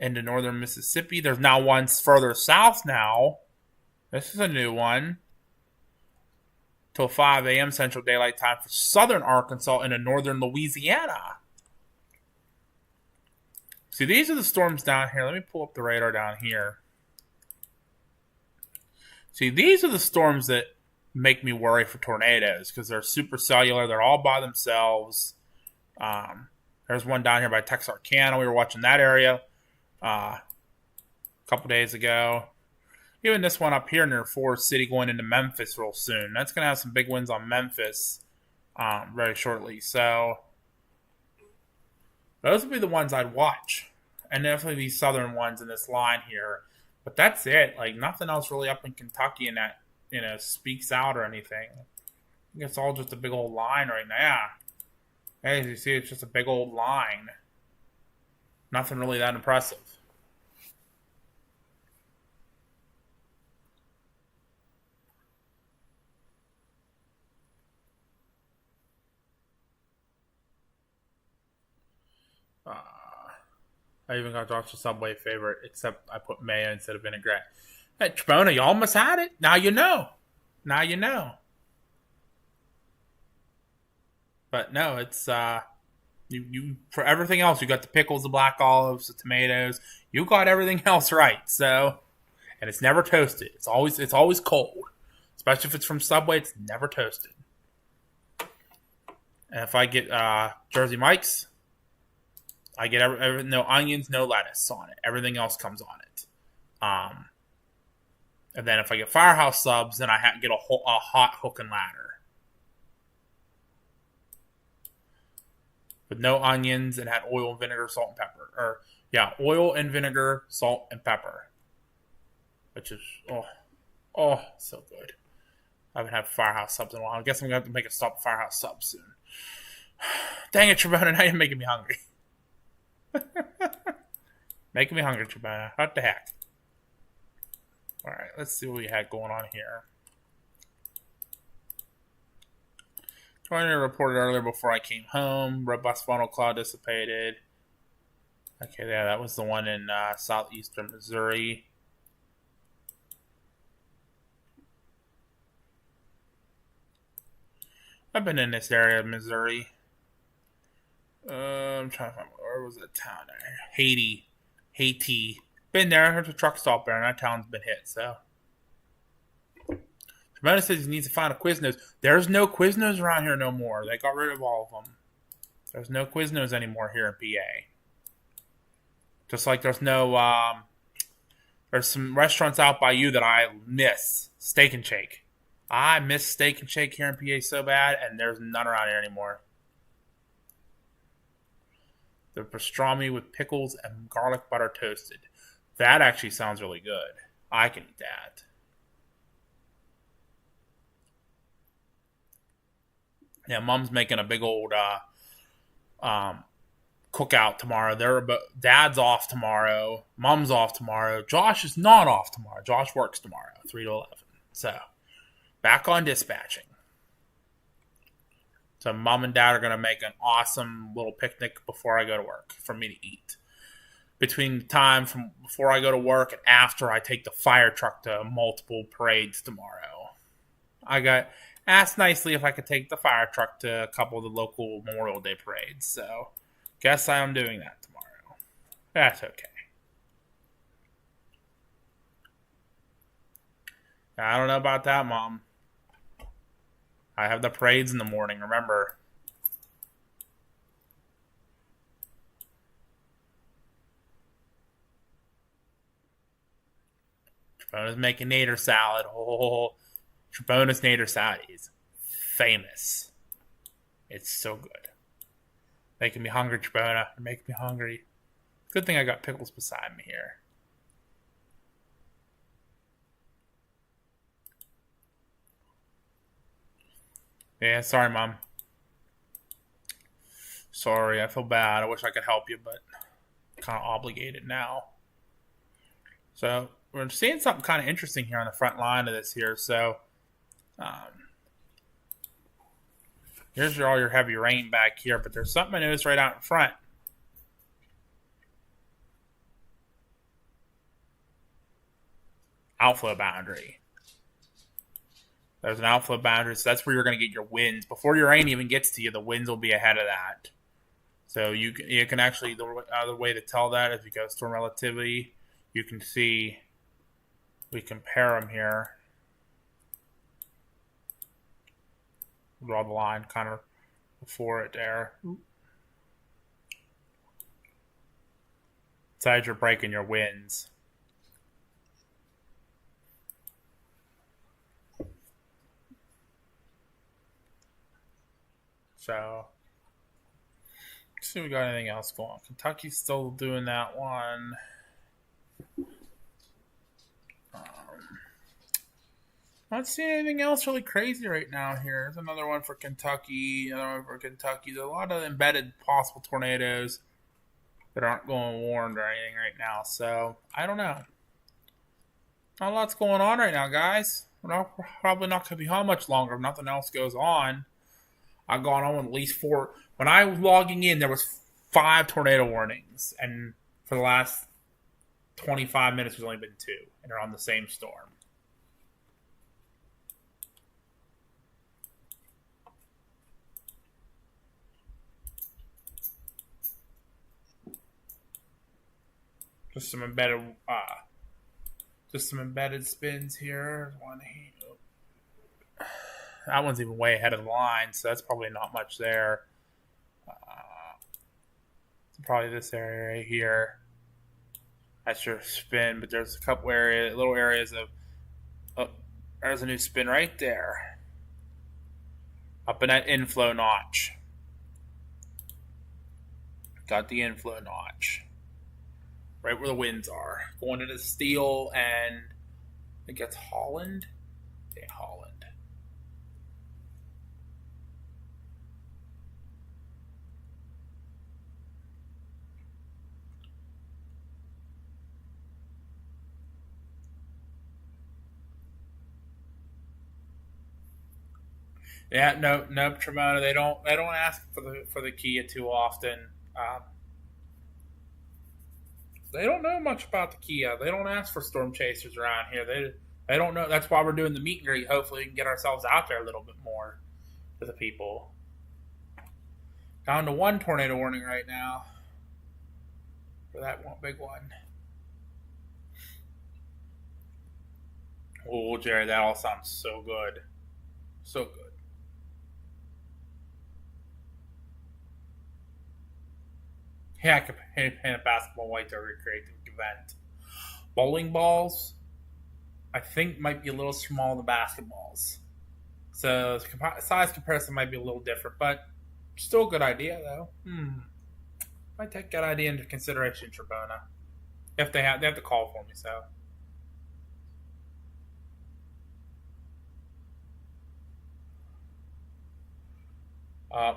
Speaker 1: into northern Mississippi. There's now one further south now. This is a new one. Till 5 a.m. Central Daylight Time for southern Arkansas into northern Louisiana. See, these are the storms down here. Let me pull up the radar down here. See, these are the storms that make me worry for tornadoes because they're super cellular. They're all by themselves. There's one down here by Texarkana. We were watching that area a couple days ago. Even this one up here near Forest City going into Memphis real soon. That's going to have some big winds on Memphis very shortly. So those would be the ones I'd watch. And definitely these southern ones in this line here. But that's it. Nothing else really up in Kentucky in that, speaks out or anything. I think it's all just a big old line right now. As you see, it's just a big old line. Nothing really that impressive. I even got Dr. Subway favorite, except I put mayo instead of vinaigrette. Hey, Tribona, you almost had it. Now you know. Now you know. But no, it's you for everything else. You got the pickles, the black olives, the tomatoes. You got everything else right. So, and it's never toasted. It's always cold, especially if it's from Subway. It's never toasted. And if I get Jersey Mike's, I get no onions, no lettuce on it. Everything else comes on it. And then if I get Firehouse subs, then I get a hot hook and ladder. With no onions, and had oil, vinegar, salt, and pepper. Oil and vinegar, salt, and pepper. Which is, so good. I haven't had Firehouse subs in a while. I guess I'm going to have to make a stop at Firehouse subs soon. Dang it, Tribona, now you're making me hungry. Making me hungry, Tribona. What the heck? Alright, let's see what we had going on here. Tornado reported earlier before I came home. Robust funnel cloud dissipated. Okay, yeah, that was the one in southeastern Missouri. I've been in this area of Missouri. I'm trying to find where was that town there? Haiti. Been there. There's a truck stop there, and that town's been hit. So, Tremendous says he needs to find a Quiznos. There's no Quiznos around here no more. They got rid of all of them. There's no Quiznos anymore here in PA. Just like there's some restaurants out by you that I miss. Steak and Shake. I miss Steak and Shake here in PA so bad, and there's none around here anymore. The pastrami with pickles and garlic butter toasted. That actually sounds really good. I can eat that. Yeah, Mom's making a big old um, cookout tomorrow. Dad's off tomorrow. Mom's off tomorrow. Josh is not off tomorrow. Josh works tomorrow, 3 to 11. So, back on dispatching. So, Mom and Dad are going to make an awesome little picnic before I go to work for me to eat. Between the time from before I go to work and after I take the fire truck to multiple parades tomorrow. I got asked nicely if I could take the fire truck to a couple of the local Memorial Day parades. So, guess I'm doing that tomorrow. That's okay. I don't know about that, Mom. I have the parades in the morning, remember. Trebona's making nader salad. Oh, Trebona's nader salad is famous. It's so good. Making me hungry, Trebona. Making me hungry. Good thing I got pickles beside me here. Yeah, sorry, Mom. Sorry, I feel bad. I wish I could help you, but I'm kind of obligated now. So, we're seeing something kind of interesting here on the front line of this here. So, here's all your heavy rain back here, but there's something I noticed right out in front. Outflow boundary. There's an outflow boundary, so that's where you're going to get your winds. Before your rain even gets to you, the winds will be ahead of that. So you can actually, the other way to tell that is you go storm relativity. You can see, we compare them here. Draw the line kind of before it there. It's as you're breaking your winds. So, let's see if we got anything else going on. Kentucky's still doing that one. Not seeing anything else really crazy right now here. There's another one for Kentucky. Another one for Kentucky. There's a lot of embedded possible tornadoes that aren't going warned or anything right now. So, I don't know. Not a lot's going on right now, guys. We're probably not going to be home much longer if nothing else goes on. I've gone on with at least 4. When I was logging in, there was 5 tornado warnings. And for the last 25 minutes, there's only been 2. And they're on the same storm. Just some embedded spins here. One here. That one's even way ahead of the line, so that's probably not much there. Probably this area right here. That's your spin, but there's a couple little areas of. Oh, there's a new spin right there. Up in that inflow notch. Got the inflow notch. Right where the winds are. Going into Steel and I think that's Holland. Yeah, Holland. Yeah, nope, Tremona. They don't ask for the Kia too often. They don't know much about the Kia. They don't ask for storm chasers around here. They don't know. That's why we're doing the meet and greet. Hopefully, we can get ourselves out there a little bit more to the people. Down to 1 tornado warning right now for that one big one. Oh, Jerry, that all sounds so good. So good. Yeah, I could paint a basketball white to recreate the event. Bowling balls, I think, might be a little small than basketballs. So size comparison might be a little different, but still a good idea though. Might take that idea into consideration, Trebona. If they have to call for me, so.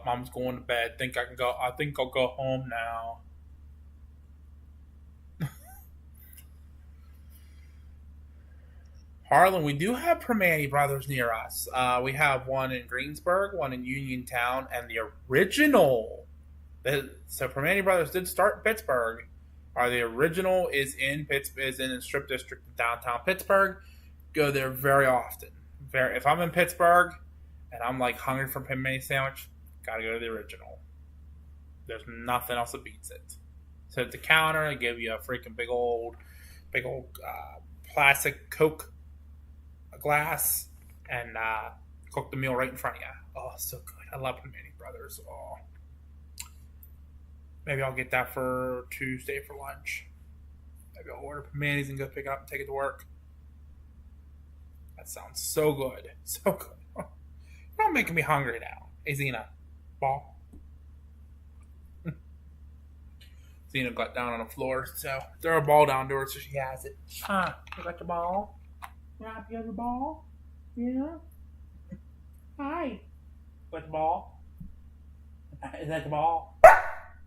Speaker 1: Mom's going to bed. Think I can go. I think I'll go home now. Harlan, we do have Permane brothers near us. We have one in Greensburg, one in Uniontown, and the original. So Permane brothers did start in Pittsburgh. The original is in the Strip District in downtown Pittsburgh. Go there very often. If I'm in Pittsburgh and I'm like hungry for a Permane sandwich, gotta go to the original. There's nothing else that beats it. So at the counter, they give you a freaking big old plastic Coke glass and cook the meal right in front of you. Oh, so good. I love Permane brothers. Oh. Maybe I'll get that for Tuesday for lunch. Maybe I'll order Permane's and go pick it up and take it to work. That sounds so good. So good. Oh, you're not making me hungry now. Hey, Zena. Ball. Zena got down on the floor, so throw a ball down to her so she has it. You got the ball? Yeah, you have the ball? Yeah? Hi. Got the ball? Is that the ball?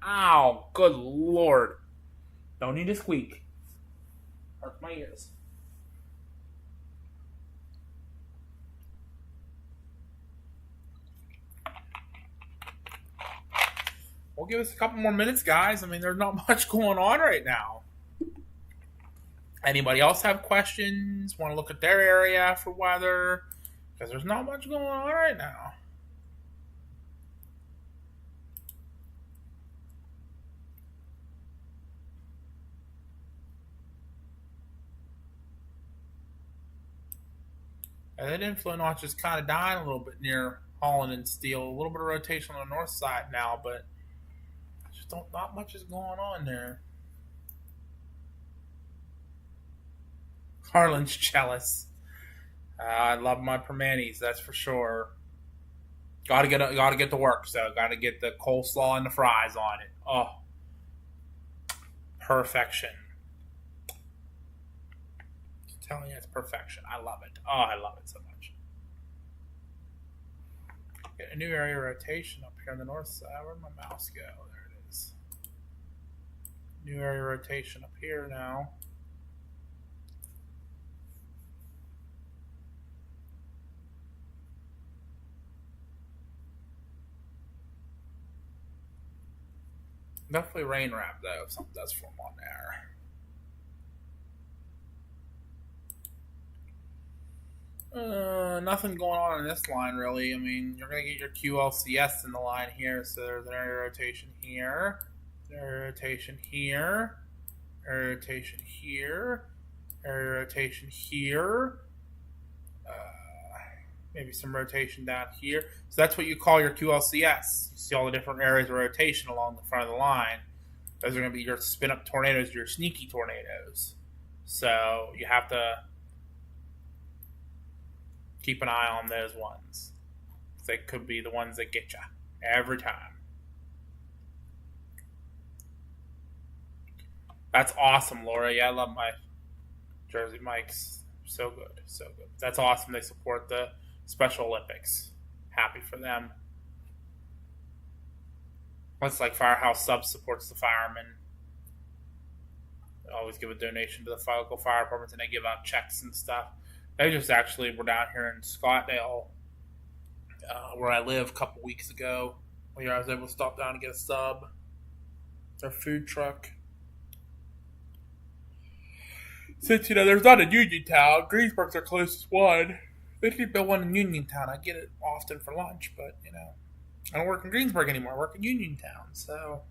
Speaker 1: Ow, good lord. Don't need to squeak. Hurts my ears. We'll give us a couple more minutes, guys. I mean, there's not much going on right now. Anybody else have questions? Want to look at their area for weather? Because there's not much going on right now. And that inflow notch is kind of dying a little bit near Holland and Steel. A little bit of rotation on the north side now, but just not much is going on there. Harlan's jealous. I love my Permanes, that's for sure. Gotta get to work, so gotta get the coleslaw and the fries on it. Oh, perfection. I'm telling you, it's perfection. I love it. Oh, I love it so much. Get a new area rotation up here on the north side. Where'd my mouse go? There it is. New area rotation up here now. Definitely rain wrap though, if something does form on there. Nothing going on in this line really. I mean, you're gonna get your QLCS in the line here, so there's an area rotation here, area rotation here, area rotation here, area rotation here. Maybe some rotation down here. So that's what you call your QLCS. You see all the different areas of rotation along the front of the line. Those are going to be your spin-up tornadoes, your sneaky tornadoes. So you have to keep an eye on those ones. They could be the ones that get you every time. That's awesome, Laura. Yeah, I love my Jersey Mikes. So good, so good. That's awesome. They support the Special Olympics. Happy for them. It's like Firehouse Subs supports the firemen. They always give a donation to the local fire departments, and they give out checks and stuff. They just actually were down here in Scottsdale, where I live, a couple weeks ago, where I was able to stop down and get a sub. Their food truck. Since, there's not a Uniontown, Greensburg's our closest one. They could build one in Uniontown. I get it often for lunch, but, I don't work in Greensburg anymore. I work in Uniontown, so.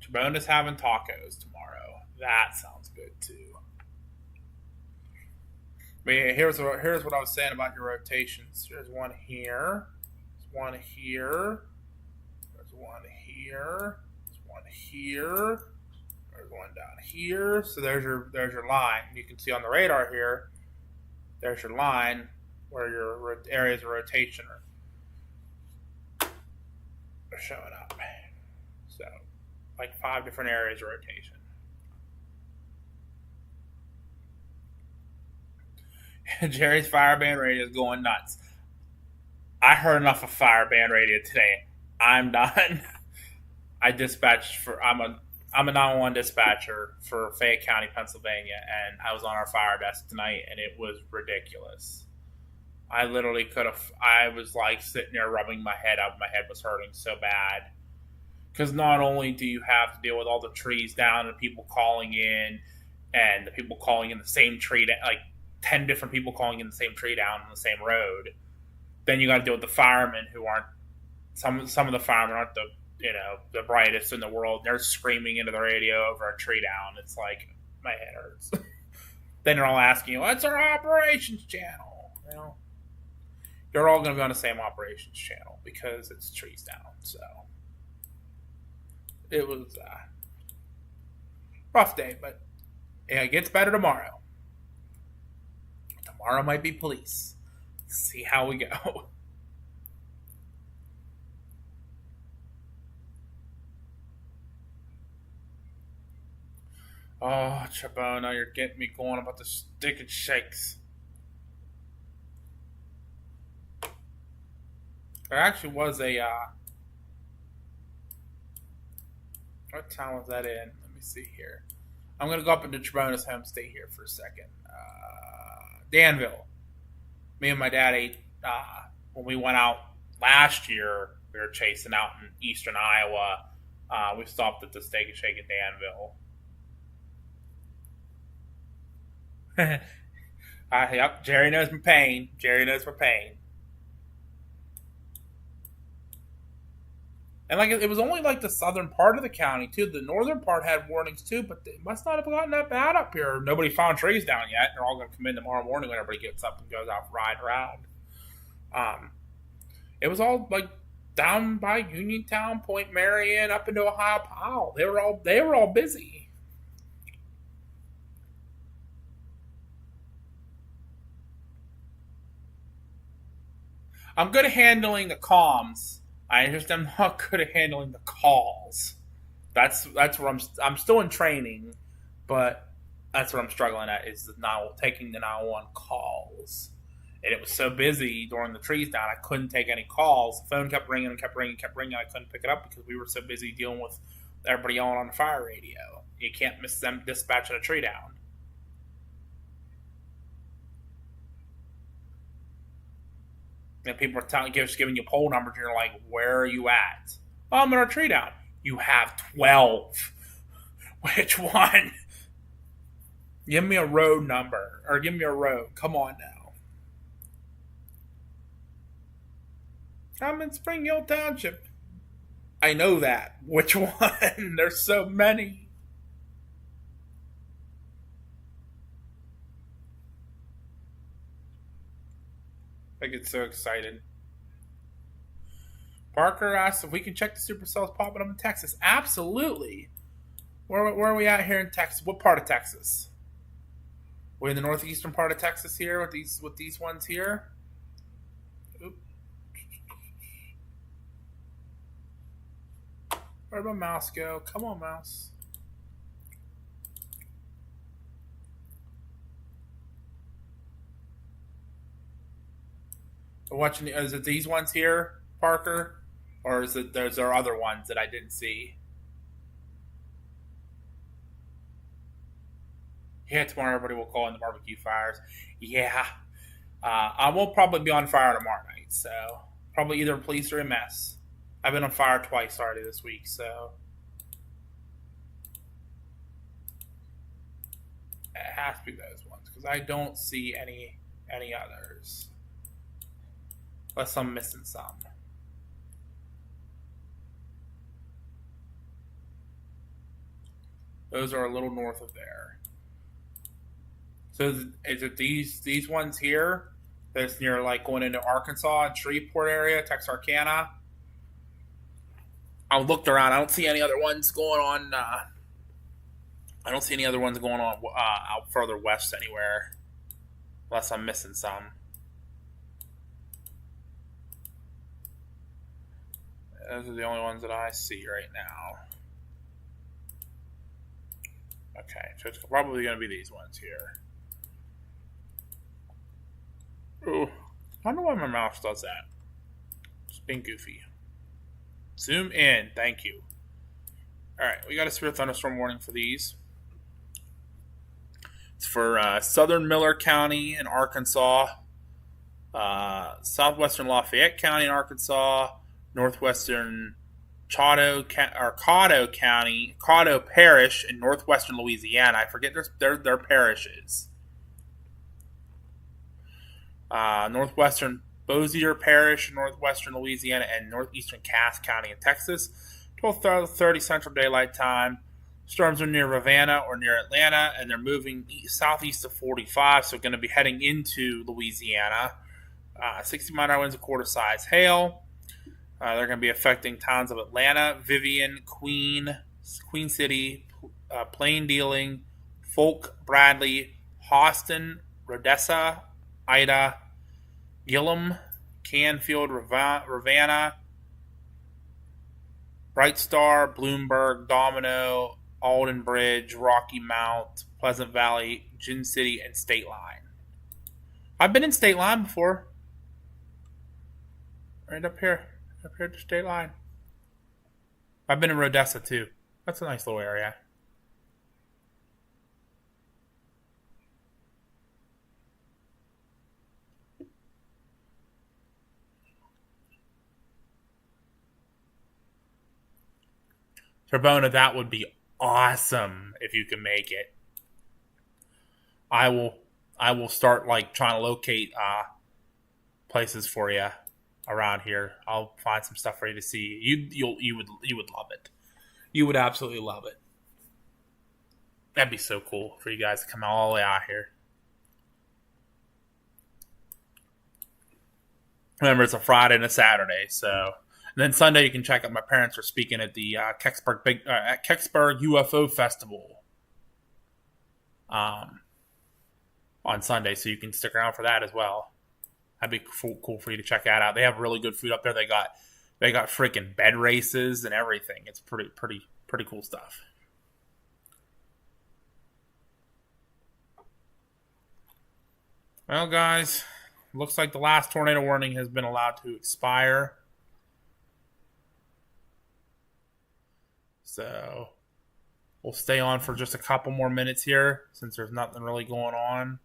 Speaker 1: Trebona's having tacos tomorrow. That sounds good, too. But yeah, here's what I was saying about your rotations. There's one here. There's one here. There's one here. There's one here. There's one down here. So there's your line. You can see on the radar here. There's your line where your areas of rotation are showing up. So, like 5 different areas of rotation. Jerry's fire band radio is going nuts. I heard enough of fire band radio today. I'm done. I dispatched for. I'm a 911 dispatcher for Fayette County, Pennsylvania, and I was on our fire desk tonight, and it was ridiculous. I literally could have. I was like sitting there rubbing my head up. My head was hurting so bad. Because not only do you have to deal with all the trees down and people calling in, and the people calling in the same tree, like 10 different people calling in the same tree down on the same road, then you got to deal with the firemen who aren't. Some of the firemen aren't the brightest in the world. They're screaming into the radio over a tree down. It's like my head hurts. Then they're all asking you, "What's our operations channel?" You're all going to be on the same operations channel because it's trees down. So it was a rough day, but it gets better tomorrow. Tomorrow might be police. See how we go. Oh, Chabona, you're getting me going about the stick and shakes. There actually was a, what town was that in? Let me see here. I'm going to go up into Chabona's home state here for a second. Danville. Me and my dad ate, when we went out last year, we were chasing out in eastern Iowa. We stopped at the Steak and Shake in Danville. Yep, Jerry knows my pain. Jerry knows my pain. And like it was only like the southern part of the county too. The northern part had warnings too, but it must not have gotten that bad up here. Nobody found trees down yet. They're all going to come in tomorrow morning when everybody gets up and goes out riding around. It was all like down by Uniontown, Point Marion, up into Ohio Powell. They were all busy. I'm good at handling the comms. I just am not good at handling the calls. That's where I'm still in training, but that's what I'm struggling at is now taking the 911 calls. And it was so busy during the trees down, I couldn't take any calls. The phone kept ringing and kept ringing and kept ringing. I couldn't pick it up because we were so busy dealing with everybody yelling on the fire radio. You can't miss them dispatching a tree down. And people are just giving you poll numbers, and you're like, where are you at? Oh, I'm in our tree down. You have 12. Which one? Give me a road number. Or give me a road. Come on now. I'm in Spring Hill Township. I know that. Which one? There's so many. I get so excited. Parker asks if we can check the supercells popping up in Texas. Absolutely. Where are we at here in Texas? What part of Texas? We're in the northeastern part of Texas here with these ones here. Oop. Where'd my mouse go? Come on, mouse. We're watching. Is it these ones here, Parker, or is it there other ones that I didn't see? Yeah, tomorrow everybody will call in the barbecue fires. Yeah, I will probably be on fire tomorrow night, so probably either police or EMS. I've been on fire twice already this week, so it has to be those ones because I don't see any others. Unless I'm missing some. Those are a little north of there. So is it these ones here? That's near like going into Arkansas and Shreveport area, Texarkana. I looked around. I don't see any other ones going on. I don't see any other ones going on out further west anywhere, unless I'm missing some. Those are the only ones that I see right now. Okay, so it's probably going to be these ones here. Ooh, I don't know why my mouse does that. It's being goofy. Zoom in. Thank you. All right, we got a severe thunderstorm warning for these. It's for southern Miller County in Arkansas, southwestern Lafayette County in Arkansas, northwestern Caddo County, Caddo Parish in northwestern Louisiana. I forget their parishes. Northwestern Bossier Parish in northwestern Louisiana, and northeastern Cass County in Texas. 12:30 Central Daylight Time. Storms are near Ravenna or near Atlanta, and they're moving southeast of 45, so going to be heading into Louisiana. 60-mile-an-hour winds, a quarter size hail. They're going to be affecting towns of Atlanta, Vivian, Queen City, Plain Dealing, Folk, Bradley, Austin, Rodessa, Ida, Gillum, Canfield, Ravenna, Bright Star, Bloomberg, Domino, Alden Bridge, Rocky Mount, Pleasant Valley, Gin City, and State Line. I've been in State Line before. Right up here at the State Line. I've been in Rodessa too. That's a nice little area. Turbona, that would be awesome if you can make it. I will start like trying to locate places for you around here. I'll find some stuff for you to see. You would love it. You would absolutely love it. That'd be so cool for you guys to come all the way out here. Remember, it's a Friday and a Saturday, so. And then Sunday, you can check out my parents are speaking at the Kecksburg UFO Festival on Sunday, so you can stick around for that as well. That'd be cool for you to check that out. They have really good food up there. They got freaking bed races and everything. It's pretty cool stuff. Well, guys, looks like the last tornado warning has been allowed to expire. So we'll stay on for just a couple more minutes here since there's nothing really going on.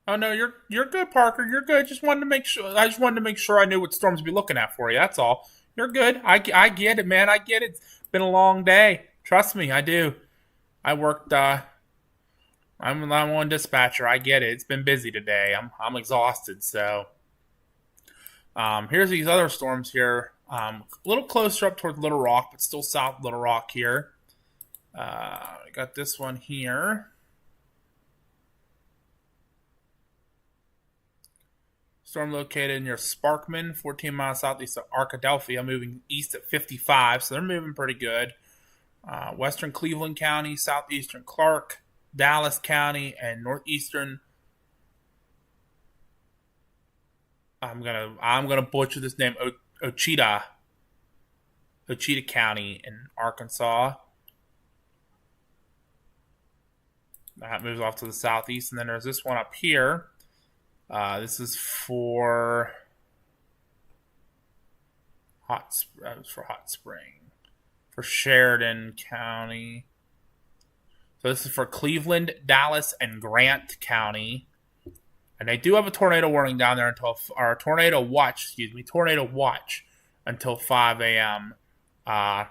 Speaker 1: Oh no, you're good, Parker. You're good. Just wanted to make sure. I just wanted to make sure I knew what storms to be looking at for you. That's all. You're good. I get it, man. I get it. It's been a long day. Trust me, I do. I worked. I'm one dispatcher. I get it. It's been busy today. I'm exhausted. So, here's these other storms here. A little closer up towards Little Rock, but still south of Little Rock here. I got this one here. Storm located near Sparkman, 14 miles southeast of Arkadelphia, moving east at 55, so they're moving pretty good. Western Cleveland County, southeastern Clark, Dallas County, and northeastern. I'm gonna butcher this name. Ouachita County in Arkansas. That moves off to the southeast, and then there's this one up here. This is for Hot Spring, for Sheridan County. So this is for Cleveland, Dallas, and Grant County. And they do have a tornado warning down there tornado watch until 5 a.m. And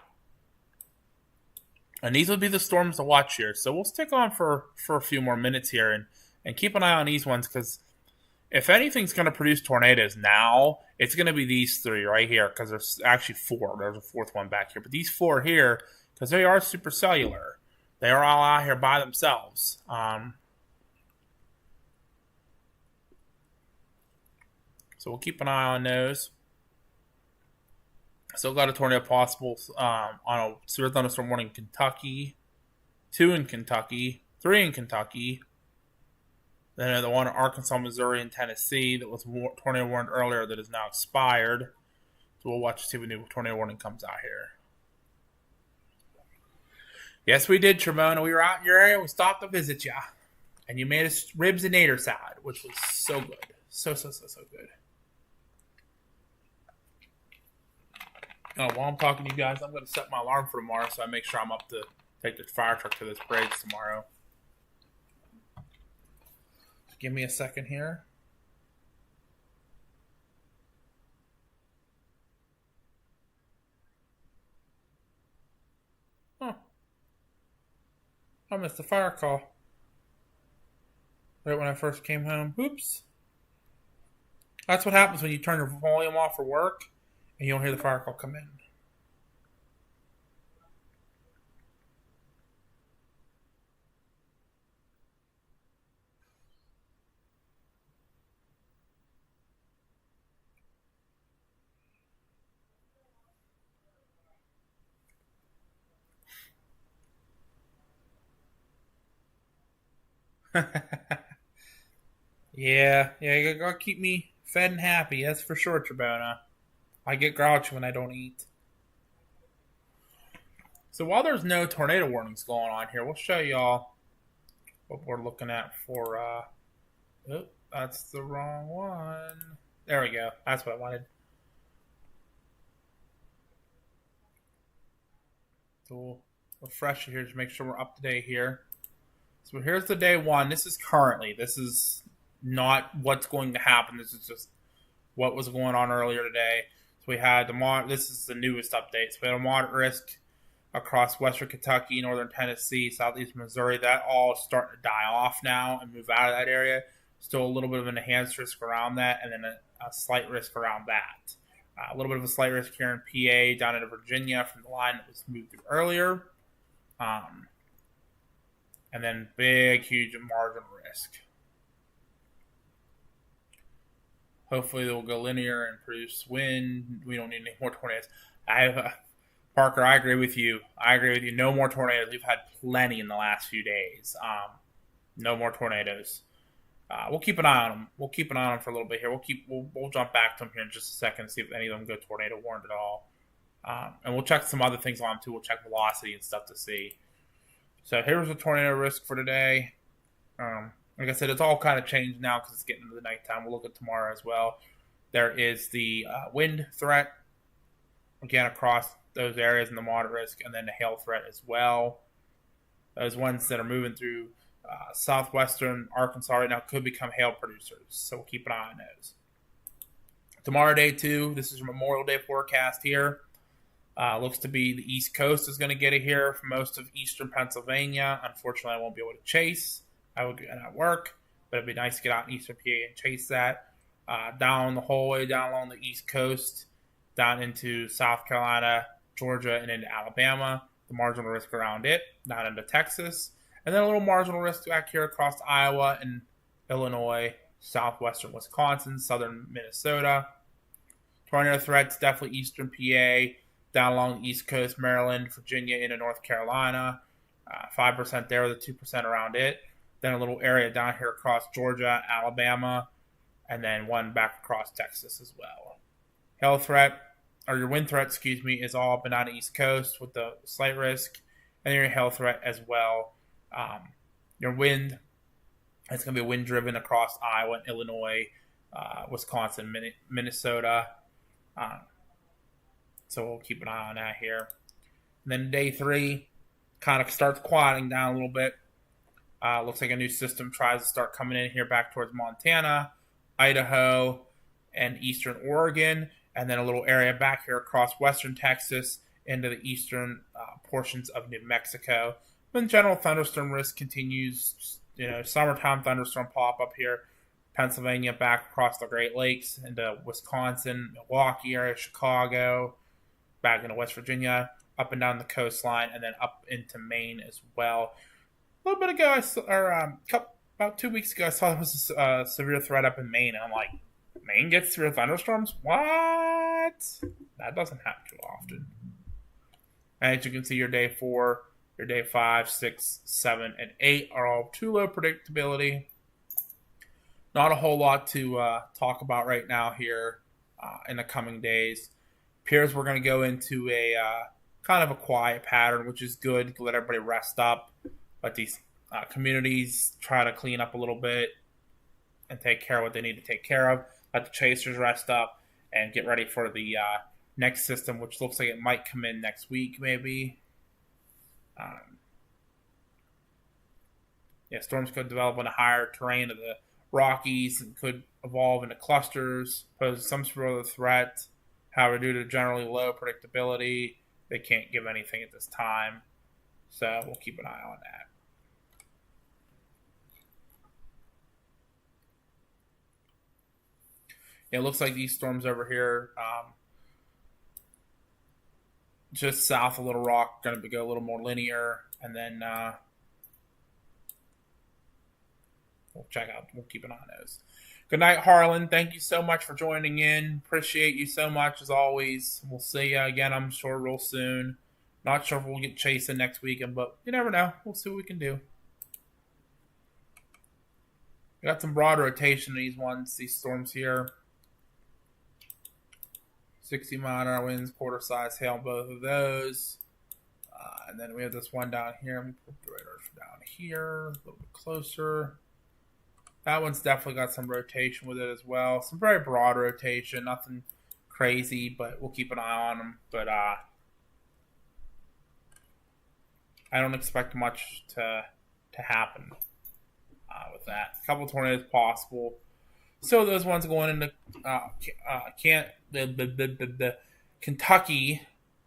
Speaker 1: these will be the storms to watch here. So we'll stick on for a few more minutes here and keep an eye on these ones because If anything's going to produce tornadoes now, it's going to be these three right here because there's actually four. There's a fourth one back here. But these four here, because they are supercellular, they are all out here by themselves. So we'll keep an eye on those. Still got a tornado possible on a severe thunderstorm warning in Kentucky, 2 in Kentucky, 3 in Kentucky. Then the one in Arkansas, Missouri, and Tennessee that was tornado warned earlier that is now expired. So we'll watch to see if a new tornado warning comes out here. Yes, we did, Tremona. We were out in your area. We stopped to visit you. And you made us ribs and nader salad, which was so good. So good. While I'm talking to you guys, I'm going to set my alarm for tomorrow so I make sure I'm up to take the fire truck to this bridge tomorrow. Give me a second here. Oh. I missed the fire call. Right when I first came home. Oops. That's what happens when you turn your volume off for work and you don't hear the fire call come in. Yeah, you gotta keep me fed and happy, that's for sure, Trabona. I get grouchy when I don't eat. So while there's no tornado warnings going on here, we'll show y'all what we're looking at for, oh, that's the wrong one. There we go. That's what I wanted. So we'll refresh it here to make sure we're up to date here. So here's the day one. This is currently. This is not what's going to happen. This is just what was going on earlier today. So we had this is the newest update. So we had a moderate risk across western Kentucky, northern Tennessee, southeast Missouri. That all is starting to die off now and move out of that area. Still a little bit of an enhanced risk around that, and then a slight risk around that. A little bit of a slight risk here in PA, down into Virginia from the line that was moved through earlier. And then big, huge margin risk. Hopefully they'll go linear and produce wind. We don't need any more tornadoes. Parker, I agree with you. No more tornadoes. We've had plenty in the last few days. No more tornadoes. We'll keep an eye on them. We'll keep an eye on them for a little bit here. We'll jump back to them here in just a second and see if any of them go tornado warned at all. And we'll check some other things on them too. We'll check velocity and stuff to see. So here's the tornado risk for today. Like I said, it's all kind of changed now because it's getting into the nighttime. We'll look at tomorrow as well. There is the wind threat, again, across those areas in the moderate risk, and then the hail threat as well. Those ones that are moving through southwestern Arkansas right now could become hail producers, so we'll keep an eye on those. Tomorrow, day 2, this is your Memorial Day forecast here. Looks to be the East Coast is going to get it here for most of eastern Pennsylvania. Unfortunately, I won't be able to chase. I will get at work, but it'd be nice to get out in eastern PA and chase that. Down the whole way down along the East Coast, down into South Carolina, Georgia, and into Alabama. The marginal risk around it, down into Texas. And then a little marginal risk back here across Iowa and Illinois, southwestern Wisconsin, southern Minnesota. Tornado threats, definitely eastern PA, down along the East Coast, Maryland, Virginia, into North Carolina. 5% there, the 2% around it. Then a little area down here across Georgia, Alabama, and then one back across Texas as well. Hail threat, or your wind threat, is all up and down the East Coast with the slight risk, and then your hail threat as well. Your wind, it's going to be wind driven across Iowa, Illinois, Wisconsin, Minnesota. So we'll keep an eye on that here. And then day 3 kind of starts quieting down a little bit. Looks like a new system tries to start coming in here back towards Montana, Idaho, and eastern Oregon, and then a little area back here across western Texas into the eastern portions of New Mexico. Then general thunderstorm risk continues. Summertime thunderstorm pop up here Pennsylvania back across the Great Lakes into Wisconsin, Milwaukee area, Chicago, back into West Virginia, up and down the coastline, and then up into Maine as well. A little bit ago, about 2 weeks ago, I saw there was a severe threat up in Maine, and I'm like, Maine gets severe thunderstorms? What? That doesn't happen too often. And as you can see, your day 4, your day 5, 6, 7, and 8 are all too low predictability. Not a whole lot to talk about right now here in the coming days. Appears we're going to go into a kind of a quiet pattern, which is good to let everybody rest up. Let these communities try to clean up a little bit and take care of what they need to take care of. Let the chasers rest up and get ready for the next system, which looks like it might come in next week, maybe. Storms could develop on a higher terrain of the Rockies and could evolve into clusters, pose some sort of threat. However, due to generally low predictability, they can't give anything at this time. So we'll keep an eye on that. It looks like these storms over here, just south of Little Rock, going to go a little more linear, and then we'll keep an eye on those. Good night, Harlan. Thank you so much for joining in. Appreciate you so much, as always. We'll see you again, I'm sure, real soon. Not sure if we'll get chasing next weekend, but you never know. We'll see what we can do. We got some broad rotation in these storms here. 60-mile-an-hour winds, quarter-size hail, both of those. And then we have this one down here. Let me put the radar down here, a little bit closer. That one's definitely got some rotation with it as well. Some very broad rotation, nothing crazy, but we'll keep an eye on them. But I don't expect much to happen with that. A couple tornadoes possible. So those ones going into Kentucky,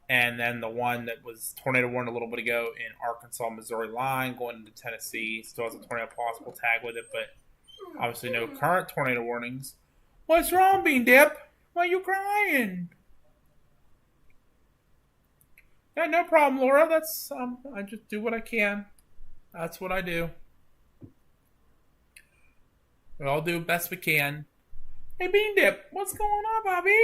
Speaker 1: and then the one that was tornado warned a little bit ago in Arkansas, Missouri line, going into Tennessee. Still has a tornado possible tag with it, but obviously no current tornado warnings. What's wrong, Bean Dip? Why are you crying? Yeah, no problem, Laura. That's I just do what I can. That's what I do. We all do the best we can. Hey, Bean Dip, what's going on, Bobby?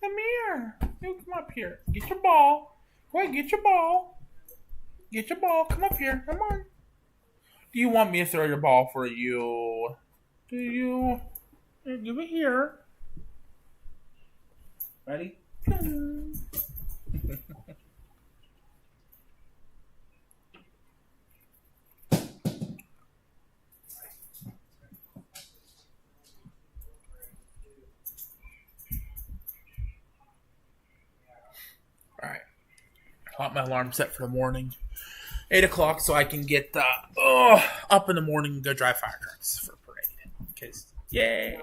Speaker 1: Come here. You come up here. Get your ball. Go ahead, get your ball. Get your ball. Come up here. Come on. Do you want me to throw your ball for you? Do you? Here, give it here. Ready? Alright. Got my alarm set for the morning. 8 o'clock, so I can get up in the morning and go drive fire trucks for parade. Because, yay!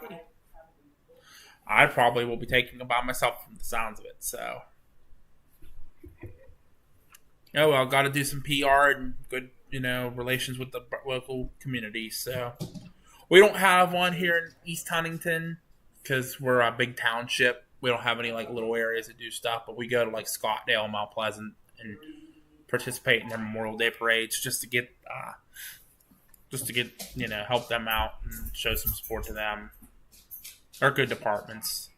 Speaker 1: I probably will be taking it by myself from the sounds of it, so. Oh well, got to do some PR and good, relations with the local community. So, we don't have one here in East Huntington because we're a big township. We don't have any little areas that do stuff, but we go to Scottdale and Mount Pleasant and participate in their Memorial Day parades just to get help them out and show some support to them. They're good departments.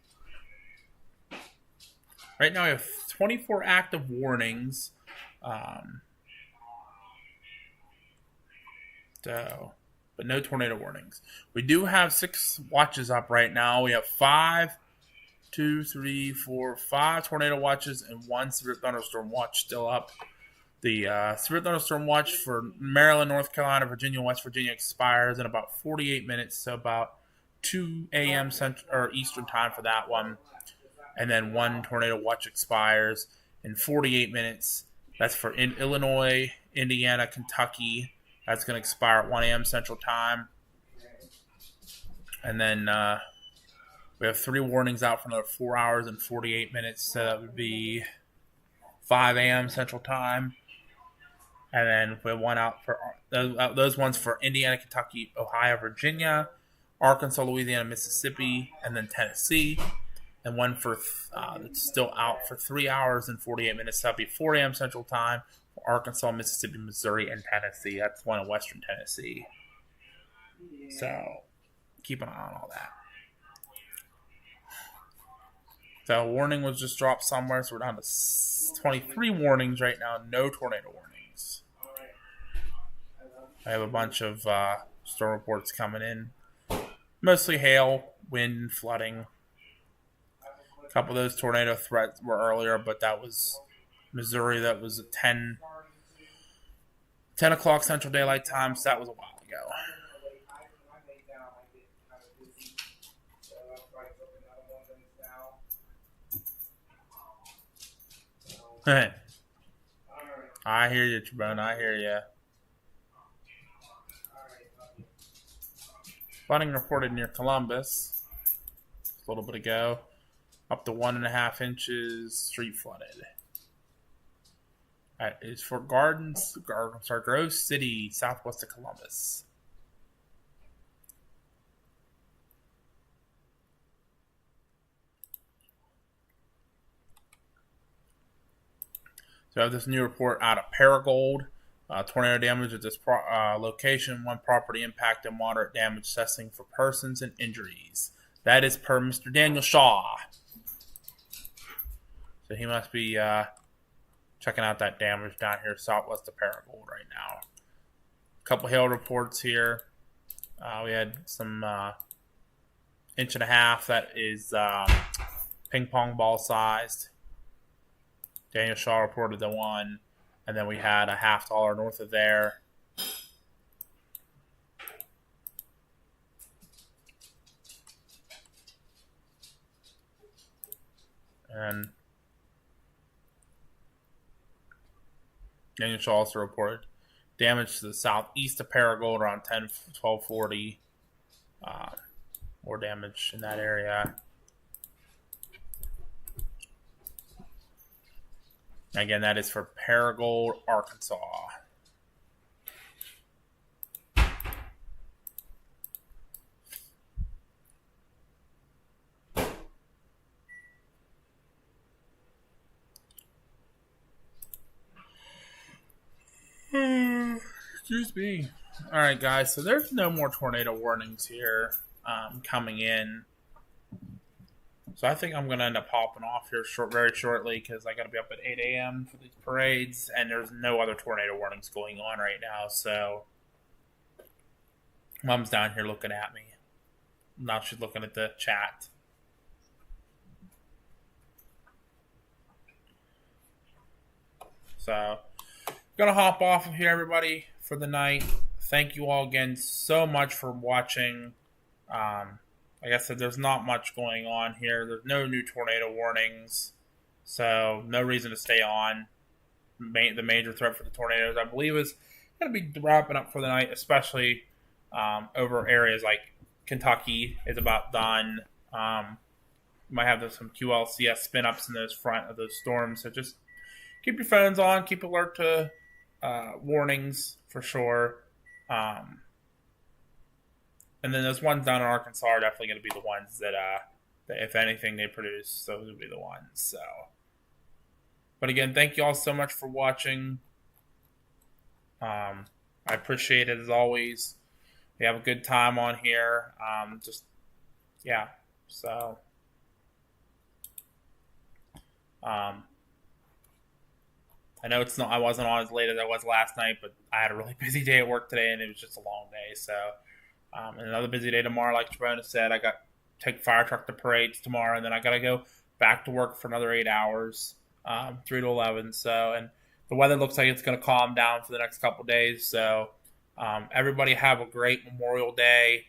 Speaker 1: Right now, we have 24 active warnings. But no tornado warnings. We do have 6 watches up right now. We have 5 tornado watches and 1 severe thunderstorm watch still up. The severe thunderstorm watch for Maryland, North Carolina, Virginia, and West Virginia expires in about 48 minutes, so about 2 a.m. Central or Eastern time for that one. And then 1 tornado watch expires in 48 minutes. That's for Illinois, Indiana, Kentucky. That's going to expire at 1 a.m. Central time. And then we have 3 warnings out for another 4 hours and 48 minutes. So that would be 5 a.m. Central time. And then we have 1 out for those ones for Indiana, Kentucky, Ohio, Virginia. Arkansas, Louisiana, Mississippi, and then Tennessee. And one for that's still out for 3 hours and 48 minutes. So that'll be 4 a.m. Central Time for Arkansas, Mississippi, Missouri, and Tennessee. That's one in Western Tennessee. So keep an eye on all that. So a warning was just dropped somewhere, so we're down to 23 warnings right now. No tornado warnings. I have a bunch of storm reports coming in. Mostly hail, wind, flooding. A couple of those tornado threats were earlier, but that was Missouri. That was at 10 o'clock Central Daylight Time, so that was a while ago. Hey, I hear you, Tribune. I hear you. Flooding reported near Columbus a little bit ago. Up to 1.5 inches, street flooded. That is for Grove City, southwest of Columbus. So I have this new report out of Paragould. Tornado damage at this location. One property impacted, moderate damage assessing for persons and injuries. That is per Mr. Daniel Shaw. So he must be checking out that damage down here southwest of Paragould right now. A couple hail reports here. We had some 1.5 inches. That is ping pong ball sized. Daniel Shaw reported the one. And then we had a $50 north of there. And Daniel Shaw also reported damage to the southeast of Paragould around 1240. More damage in that area. Again, that is for Paragould, Arkansas. Excuse me. All right, guys. So there's no more tornado warnings here coming in. So I think I'm going to end up hopping off here very shortly because I got to be up at 8 a.m. for these parades, and there's no other tornado warnings going on right now. So Mom's down here looking at me. Now she's looking at the chat. So going to hop off of here, everybody, for the night. Thank you all again so much for watching. Like I said, there's not much going on here. There's no new tornado warnings, so no reason to stay on. The major threat for the tornadoes, I believe, is going to be wrapping up for the night, especially over areas like Kentucky is about done. Might have some QLCS spin-ups in those front of those storms, so just keep your phones on, keep alert to warnings for sure. And then those ones down in Arkansas are definitely going to be the ones that if anything, they produce. Those will be the ones. So, but again, thank you all so much for watching. I appreciate it as always. We have a good time on here. So, I know it's not. I wasn't on as late as I was last night, but I had a really busy day at work today, and it was just a long day. So. And another busy day tomorrow, like Tribuna said. I got to take fire truck to parades tomorrow, and then I got to go back to work for another 8 hours, 3 to 11. So, and the weather looks like it's going to calm down for the next couple of days. So, everybody have a great Memorial Day.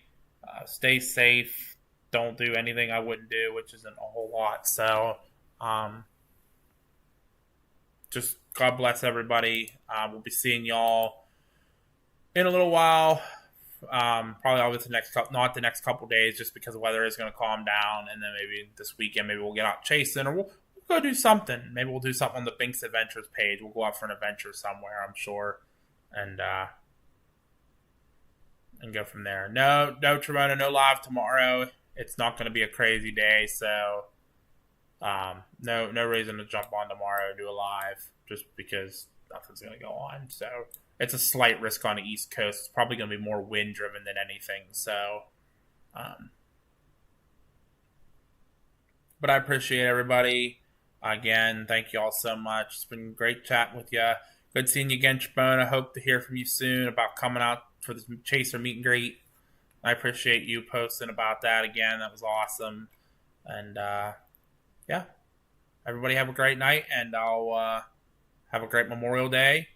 Speaker 1: Stay safe. Don't do anything I wouldn't do, which isn't a whole lot. So, just God bless everybody. We'll be seeing y'all in a little while. Probably over not the next couple days, just because the weather is going to calm down, and then maybe this weekend, maybe we'll get out chasing, or we'll go do something. Maybe we'll do something on the Binks Adventures page. We'll go out for an adventure somewhere, I'm sure, and and go from there. No, Tremona, no live tomorrow. It's not going to be a crazy day, so no reason to jump on tomorrow and do a live just because nothing's going to go on. So it's a slight risk on the East Coast. It's probably going to be more wind driven than anything. So, um, but I appreciate everybody. Again, thank you all so much. It's been great chatting with you. Good seeing you again, Tremona. Hope to hear from you soon about coming out for this Chaser meet and greet. I appreciate you posting about that again. That was awesome. And yeah, everybody have a great night, and I'll have a great Memorial Day.